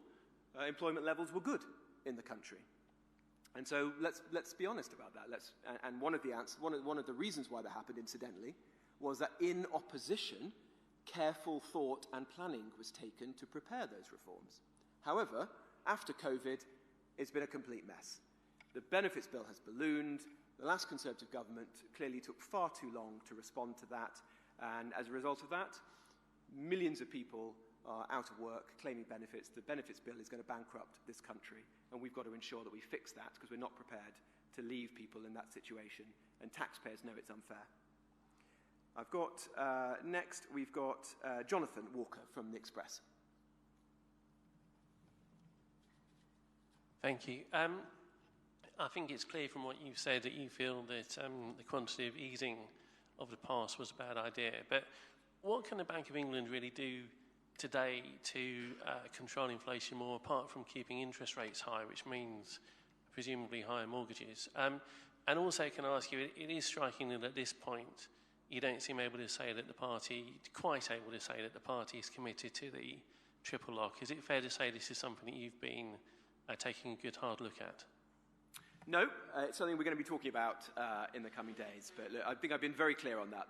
employment levels were good in the country. And so let's be honest about that. And one of the reasons why that happened, incidentally, was that in opposition, careful thought and planning was taken to prepare those reforms. However, after COVID, it's been a complete mess. The benefits bill has ballooned. The last Conservative government clearly took far too long to respond to that. And as a result of that, millions of people are out of work, claiming benefits. The benefits bill is going to bankrupt this country. And we've got to ensure that we fix that, because we're not prepared to leave people in that situation. And taxpayers know it's unfair. I've got, next, we've got Jonathan Walker from The Express. Thank you. I think it's clear from what you've said that you feel that the quantitative easing of the past was a bad idea. But what can the Bank of England really do today to control inflation more, apart from keeping interest rates high, which means presumably higher mortgages? And also, can I ask you, it is striking that at this point, you don't seem able to say that the party, quite able to say that the party is committed to the triple lock. Is it fair to say this is something that you've been taking a good hard look at? No, it's something we're going to be talking about in the coming days. But look, I think I've been very clear on that,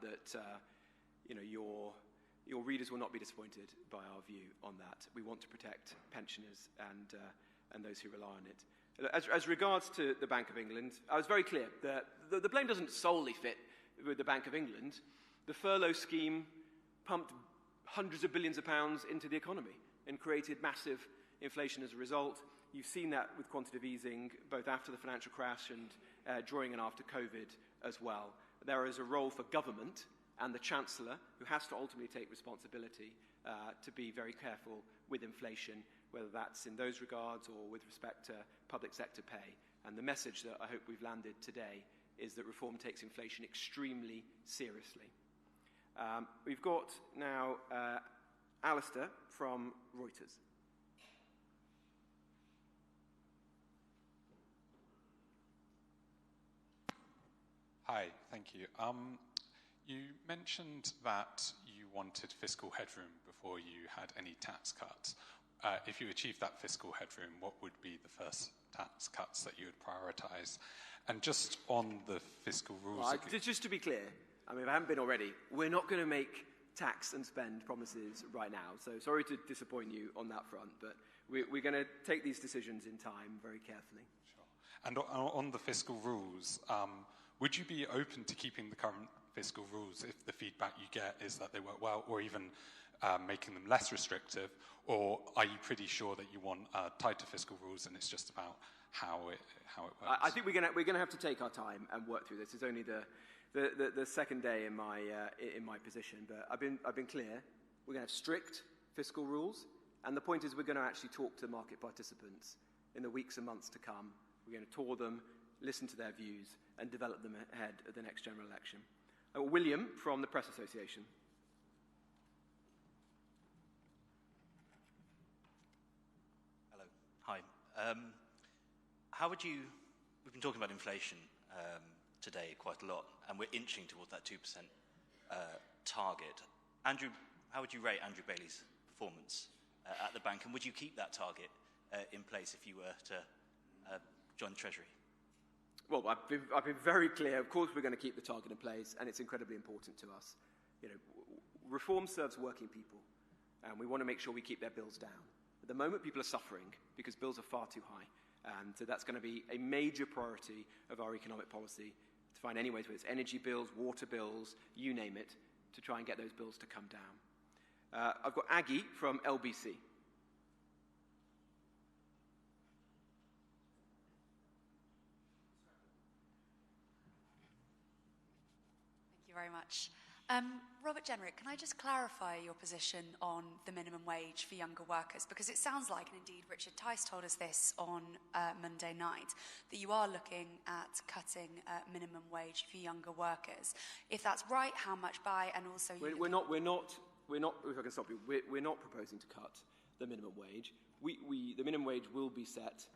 your readers will not be disappointed by our view on that. We want to protect pensioners and those who rely on it. As regards to the Bank of England, I was very clear that the blame doesn't solely fit with the Bank of England. The furlough scheme pumped hundreds of billions of pounds into the economy and created massive inflation as a result. You've seen that with quantitative easing, both after the financial crash and during and after COVID as well. There is a role for government and the Chancellor, who has to ultimately take responsibility to be very careful with inflation, whether that's in those regards or with respect to public sector pay. And the message that I hope we've landed today is that Reform takes inflation extremely seriously. We've got now Alistair from Reuters. Hi, thank you. You mentioned that you wanted fiscal headroom before you had any tax cuts. If you achieved that fiscal headroom, what would be the first tax cuts that you would prioritise? And just on the fiscal rules... Well, just to be clear, I mean, if I haven't been already, we're not going to make tax and spend promises right now. So sorry to disappoint you on that front, but we're going to take these decisions in time very carefully. Sure. And on the fiscal rules, would you be open to keeping the current fiscal rules if the feedback you get is that they work well, or even making them less restrictive? Or are you pretty sure that you want tighter fiscal rules and it's just about how it works? I think we're going to have to take our time and work through this. It's only the second day in my position, but I've been clear. We're going to have strict fiscal rules, And the point is we're going to actually talk to market participants in the weeks and months to come. We're going to tour them, listen to their views, and develop them ahead of the next general election. William from the Press Association. Hello. Hi. We've been talking about inflation today quite a lot, and we're inching towards that 2% target. Andrew, how would you rate Andrew Bailey's performance at the bank, and would you keep that target in place if you were to join the Treasury? Well, I've been very clear. Of course, we're going to keep the target in place, and it's incredibly important to us. You know, reform serves working people, and we want to make sure we keep their bills down. At the moment, people are suffering because bills are far too high, and so that's going to be a major priority of our economic policy to find any ways, whether it's energy bills, water bills, you name it, to try and get those bills to come down. I've got Aggie from LBC. Thank you very much. Robert Jenrick, can I just clarify your position on the minimum wage for younger workers? Because it sounds like, and indeed Richard Tice told us this on Monday night, that you are looking at cutting minimum wage for younger workers. If that's right, how much by, and also... We're not, if I can stop you, we're not proposing to cut the minimum wage. The minimum wage will be set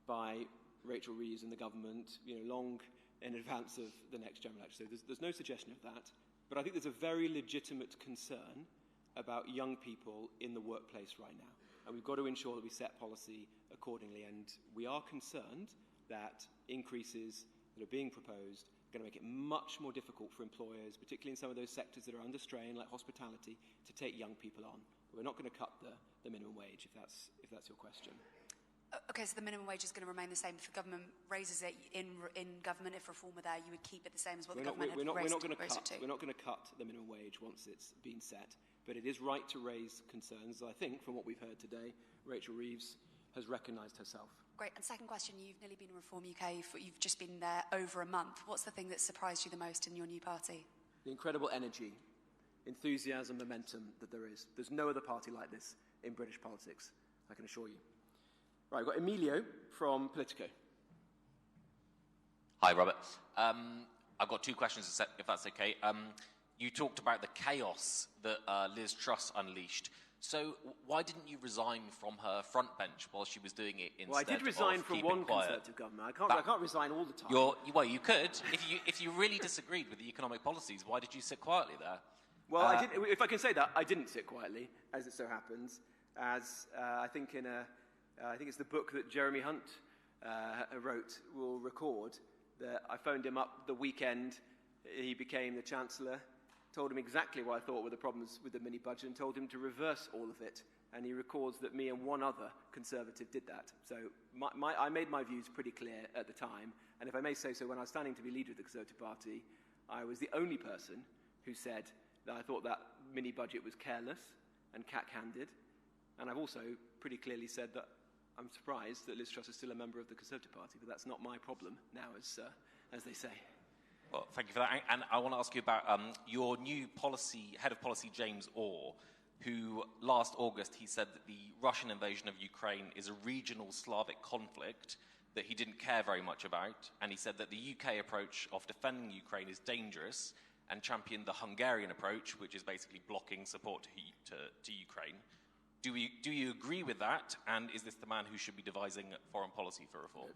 by Rachel Reeves and the government, long in advance of the next general election. So there's no suggestion of that. But I think there's a very legitimate concern about young people in the workplace right now. And we've got to ensure that we set policy accordingly. And we are concerned that increases that are being proposed are going to make it much more difficult for employers, particularly in some of those sectors that are under strain, like hospitality, to take young people on. But we're not going to cut the minimum wage, if that's your question. Okay, so the minimum wage is going to remain the same. If the government raises it in government, if reform were there, you would keep it the same as what the government had raised it to? We're not going to cut the minimum wage once it's been set. But it is right to raise concerns. I think, from what we've heard today, Rachel Reeves has recognised herself. Great. And second question, you've nearly been in Reform UK. You've just been there over a month. What's the thing that surprised you the most in your new party? The incredible energy, enthusiasm, momentum that there is. There's no other party like this in British politics, I can assure you. Right, we've got Emilio from Politico. Hi, Robert. I've got two questions, if that's okay. You talked about the chaos that Liz Truss unleashed. So why didn't you resign from her front bench while she was doing it instead? Well, I did resign from one Conservative government. I can't resign all the time. Well, you could. If you really disagreed with the economic policies, why did you sit quietly there? Well, I did, if I can say that, I didn't sit quietly, as it so happens, as I think I think it's the book that Jeremy Hunt wrote will record, that I phoned him up the weekend he became the Chancellor, told him exactly what I thought were the problems with the mini-budget and told him to reverse all of it. And he records that me and one other Conservative did that. So I made my views pretty clear at the time. And if I may say so, when I was standing to be leader of the Conservative Party, I was the only person who said that I thought that mini-budget was careless and cack-handed. And I've also pretty clearly said that I'm surprised that Liz Truss is still a member of the Conservative Party, but that's not my problem now, as they say. Well, thank you for that. And I want to ask you about your new head of policy, James Orr, who last August he said that the Russian invasion of Ukraine is a regional Slavic conflict that he didn't care very much about, and he said that the UK approach of defending Ukraine is dangerous and championed the Hungarian approach, which is basically blocking support to Ukraine. Do you agree with that, and is this the man who should be devising foreign policy for reform?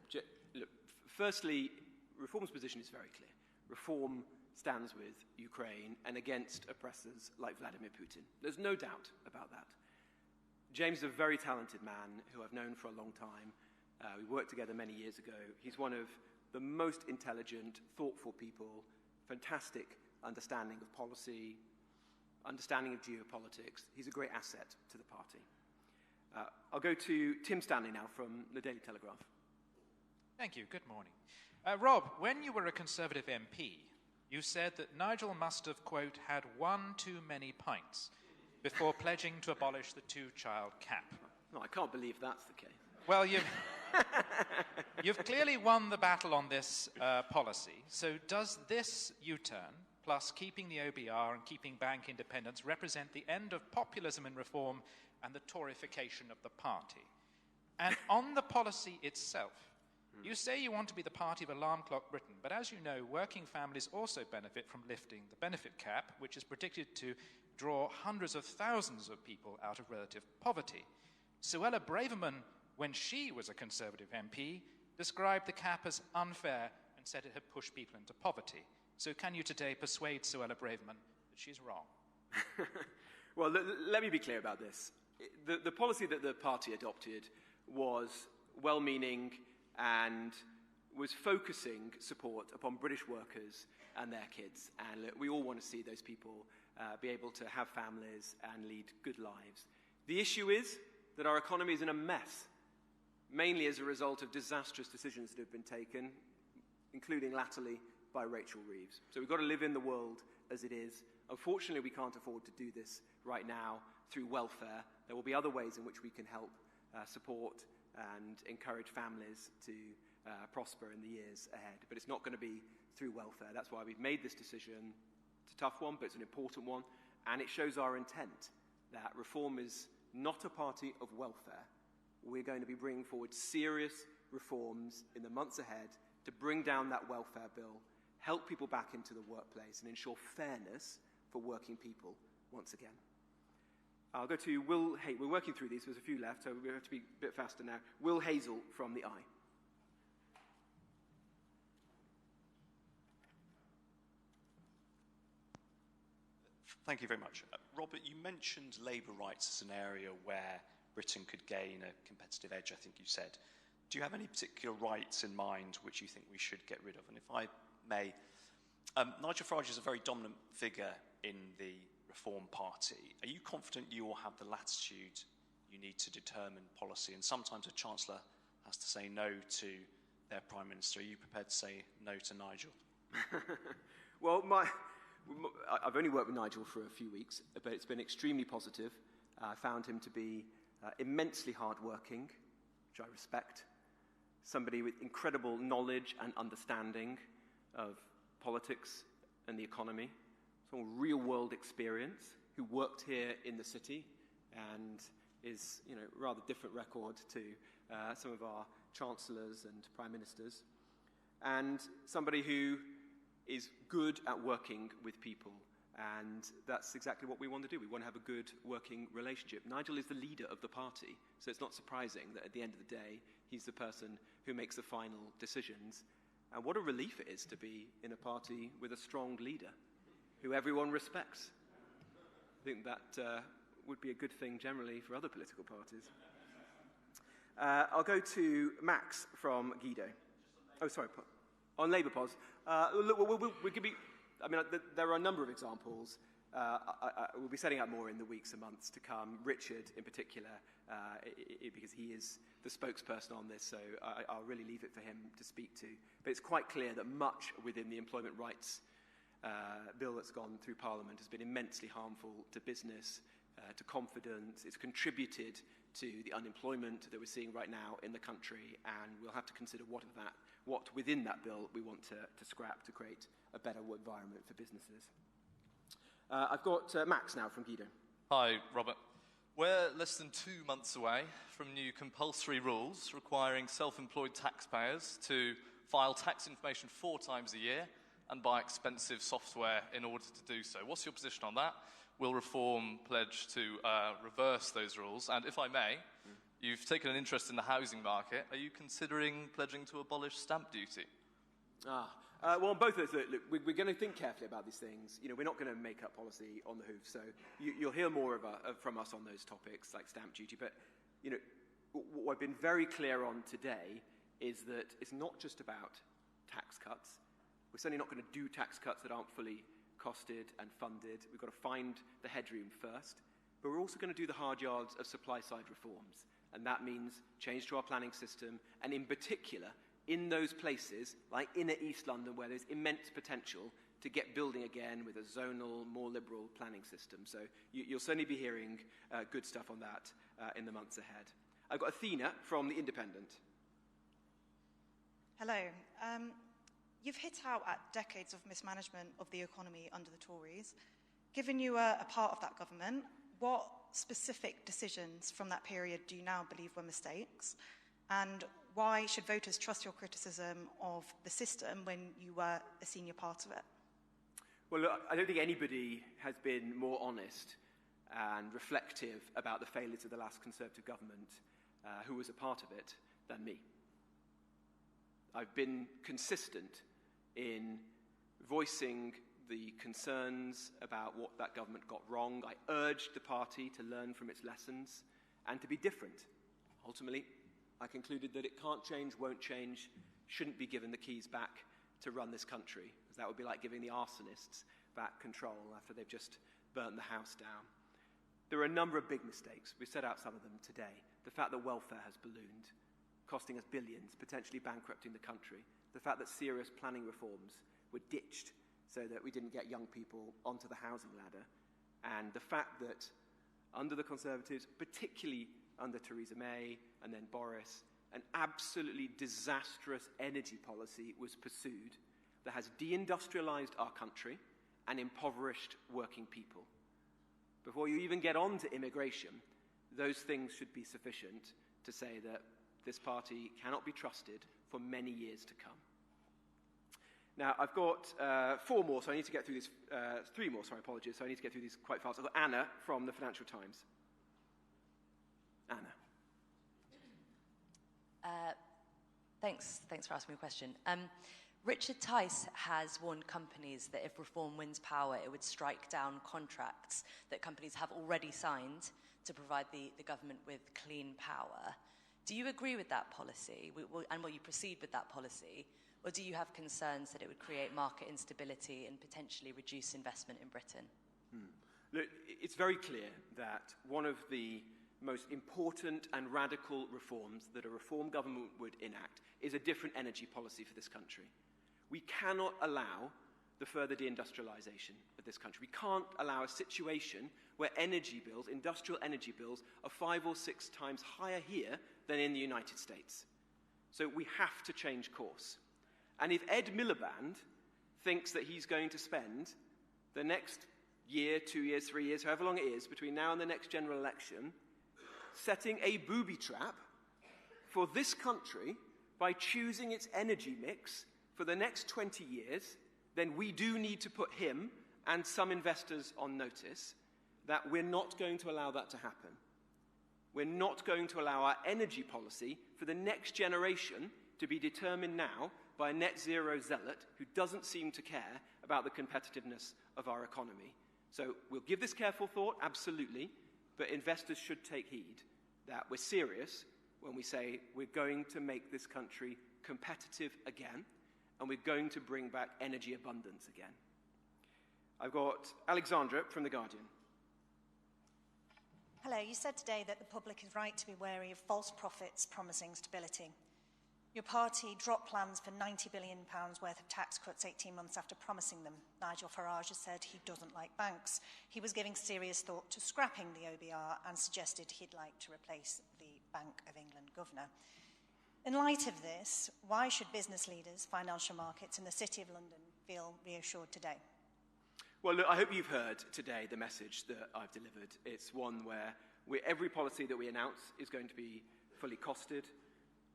Look, firstly, Reform's position is very clear. Reform stands with Ukraine and against oppressors like Vladimir Putin. There's no doubt about that. James is a very talented man who I've known for a long time. We worked together many years ago. He's one of the most intelligent, thoughtful people, fantastic understanding of policy, understanding of geopolitics. He's a great asset to the party. I'll go to Tim Stanley now from the Daily Telegraph. Thank you. Good morning. Rob, when you were a Conservative MP, you said that Nigel must have, quote, had one too many pints before pledging to abolish the two-child cap. No, I can't believe that's the case. Well, you've clearly won the battle on this policy. So does this U-turn, plus keeping the OBR and keeping bank independence, represent the end of populism and reform and the Toryfication of the party. And on the policy itself, you say you want to be the party of alarm clock Britain, but as you know, working families also benefit from lifting the benefit cap, which is predicted to draw hundreds of thousands of people out of relative poverty. Suella Braverman, when she was a Conservative MP, described the cap as unfair and said it had pushed people into poverty. So can you today persuade Suella Braverman that she's wrong? Well, let me be clear about this. The policy that the party adopted was well-meaning and was focusing support upon British workers and their kids. And look, we all want to see those people be able to have families and lead good lives. The issue is that our economy is in a mess, mainly as a result of disastrous decisions that have been taken, including latterly by Rachel Reeves. So we've got to live in the world as it is. Unfortunately, we can't afford to do this right now through welfare. There will be other ways in which we can help support and encourage families to prosper in the years ahead. But it's not going to be through welfare. That's why we've made this decision. It's a tough one, but it's an important one. And it shows our intent that Reform is not a party of welfare. We're going to be bringing forward serious reforms in the months ahead to bring down that welfare bill, help people back into the workplace, and ensure fairness for working people once again. I'll go to Will Hazel. We're working through these. There's a few left, so we have to be a bit faster now. Will Hazel from the Eye. Thank you very much. Robert, you mentioned labour rights as an area where Britain could gain a competitive edge, I think you said. Do you have any particular rights in mind which you think we should get rid of? And if I may, Nigel Farage is a very dominant figure in the Reform Party. Are you confident you will have the latitude you need to determine policy? And sometimes a chancellor has to say no to their prime minister. Are you prepared to say no to Nigel? Well, I've only worked with Nigel for a few weeks, but it's been extremely positive. I found him to be immensely hardworking, which I respect. Somebody with incredible knowledge and understanding of politics and the economy. Some real-world experience, who worked here in the city and is, rather different record to some of our chancellors and prime ministers. And somebody who is good at working with people, and that's exactly what we want to do. We want to have a good working relationship. Nigel is the leader of the party, so it's not surprising that at the end of the day, he's the person who makes the final decisions. And what a relief it is to be in a party with a strong leader who everyone respects. I think that would be a good thing generally for other political parties. I'll go to Max from Guido. Oh, sorry, on Labour Pos. We could be. I mean, there are a number of examples. We'll be setting out more in the weeks and months to come. Richard, in particular, because he is the spokesperson on this, so I'll really leave it for him to speak to. But it's quite clear that much within the employment rights bill that's gone through Parliament has been immensely harmful to business, to confidence. It's contributed to the unemployment that we're seeing right now in the country, and we'll have to consider what within that bill we want to scrap to create a better environment for businesses. I've got Max now from Guido. Hi, Robert. We're less than 2 months away from new compulsory rules requiring self-employed taxpayers to file tax information 4 times a year and buy expensive software in order to do so. What's your position on that? Will Reform pledge to reverse those rules? And if I may, you've taken an interest in the housing market. Are you considering pledging to abolish stamp duty? Well, on both of those, look, we're going to think carefully about these things. We're not going to make up policy on the hoof, so you'll hear more from us on those topics, like stamp duty. But, what I've been very clear on today is that it's not just about tax cuts. We're certainly not going to do tax cuts that aren't fully costed and funded. We've got to find the headroom first. But we're also going to do the hard yards of supply-side reforms. And that means change to our planning system, and in particular, in those places, like inner East London, where there's immense potential to get building again with a zonal, more liberal planning system. So you'll certainly be hearing good stuff on that in the months ahead. I've got Athena from The Independent. Hello. You've hit out at decades of mismanagement of the economy under the Tories. Given you were a part of that government, what specific decisions from that period do you now believe were mistakes? And why should voters trust your criticism of the system when you were a senior part of it? Well, look, I don't think anybody has been more honest and reflective about the failures of the last Conservative government who was a part of it than me. I've been consistent in voicing the concerns about what that government got wrong. I urged the party to learn from its lessons and to be different. Ultimately, I concluded that it can't change, won't change, shouldn't be given the keys back to run this country, because that would be like giving the arsonists back control after they've just burnt the house down. There are a number of big mistakes. We set out some of them today. The fact that welfare has ballooned, costing us billions, potentially bankrupting the country. The fact that serious planning reforms were ditched so that we didn't get young people onto the housing ladder. And the fact that under the Conservatives, particularly under Theresa May and then Boris, an absolutely disastrous energy policy was pursued that has deindustrialized our country and impoverished working people. Before you even get on to immigration, those things should be sufficient to say that this party cannot be trusted for many years to come. Now, I've got four more, so I need to get through this. Three more, sorry, apologies. So I need to get through these quite fast. I've got Anna from the Financial Times. Anna. Thanks for asking me a question. Richard Tice has warned companies that if reform wins power, it would strike down contracts that companies have already signed to provide the government with clean power. Do you agree with that policy, and will you proceed with that policy, or do you have concerns that it would create market instability and potentially reduce investment in Britain? Look, it's very clear that one of the most important and radical reforms that a reform government would enact is a different energy policy for this country. We cannot allow the further deindustrialization of this country. We can't allow a situation where energy bills, industrial energy bills, are 5 or 6 times higher here than in the United States. So we have to change course. And if Ed Miliband thinks that he's going to spend the next year, 2 years, 3 years, however long it is, between now and the next general election, setting a booby trap for this country by choosing its energy mix for the next 20 years, then we do need to put him and some investors on notice that we're not going to allow that to happen. We're not going to allow our energy policy for the next generation to be determined now by a net zero zealot who doesn't seem to care about the competitiveness of our economy. So we'll give this careful thought, absolutely, but investors should take heed that we're serious when we say we're going to make this country competitive again, and we're going to bring back energy abundance again. I've got Alexandra from The Guardian. Hello, you said today that the public is right to be wary of false prophets promising stability. Your party dropped plans for £90 billion worth of tax cuts 18 months after promising them. Nigel Farage has said he doesn't like banks. He was giving serious thought to scrapping the OBR and suggested he'd like to replace the Bank of England governor. In light of this, why should business leaders, financial markets and the City of London feel reassured today? Well, look, I hope you've heard today the message that I've delivered. It's one where every policy that we announce is going to be fully costed,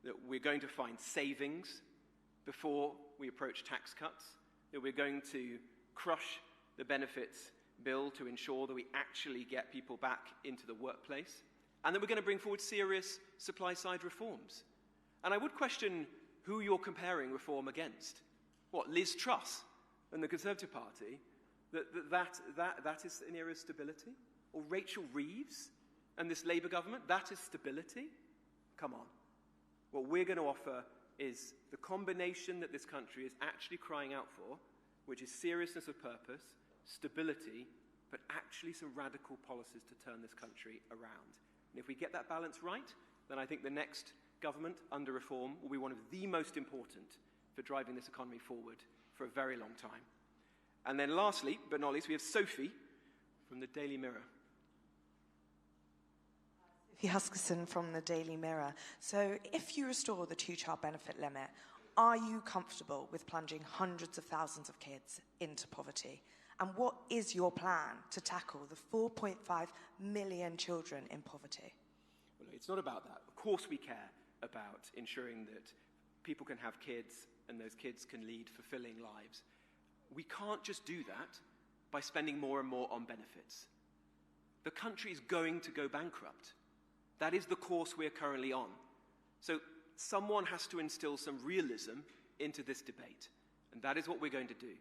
that we're going to find savings before we approach tax cuts, that we're going to crush the benefits bill to ensure that we actually get people back into the workplace, and that we're going to bring forward serious supply-side reforms. And I would question who you're comparing reform against. What, Liz Truss and the Conservative Party? That is an era of stability? Or Rachel Reeves and this Labour government? That is stability? Come on. What we're going to offer is the combination that this country is actually crying out for, which is seriousness of purpose, stability, but actually some radical policies to turn this country around. And if we get that balance right, then I think the next government under reform will be one of the most important for driving this economy forward for a very long time. And then lastly, but not least, we have Sophie from the Daily Mirror. Sophie Huskisson from the Daily Mirror. So if you restore the two-child benefit limit, are you comfortable with plunging hundreds of thousands of kids into poverty? And what is your plan to tackle the 4.5 million children in poverty? Well, it's not about that. Of course we care about ensuring that people can have kids and those kids can lead fulfilling lives. We can't just do that by spending more and more on benefits. The country is going to go bankrupt. That is the course we're currently on. So someone has to instill some realism into this debate. And that is what we're going to do.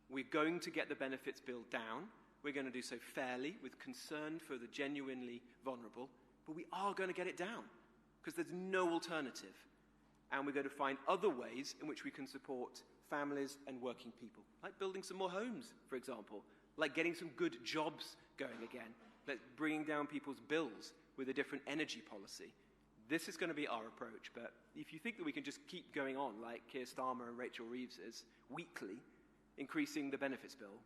We're going to get the benefits bill down. We're going to do so fairly, with concern for the genuinely vulnerable. But we are going to get it down, because there's no alternative. And we're going to find other ways in which we can support families and working people, like building some more homes, for example, like getting some good jobs going again, like bringing down people's bills with a different energy policy. This is going to be our approach, but if you think that we can just keep going on like Keir Starmer and Rachel Reeves is, weekly, increasing the benefits bill,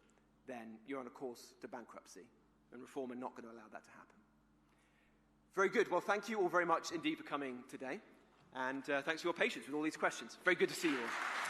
then you're on a course to bankruptcy, and Reform are not going to allow that to happen. Very good. Well, thank you all very much indeed for coming today, and thanks for your patience with all these questions. Very good to see you all.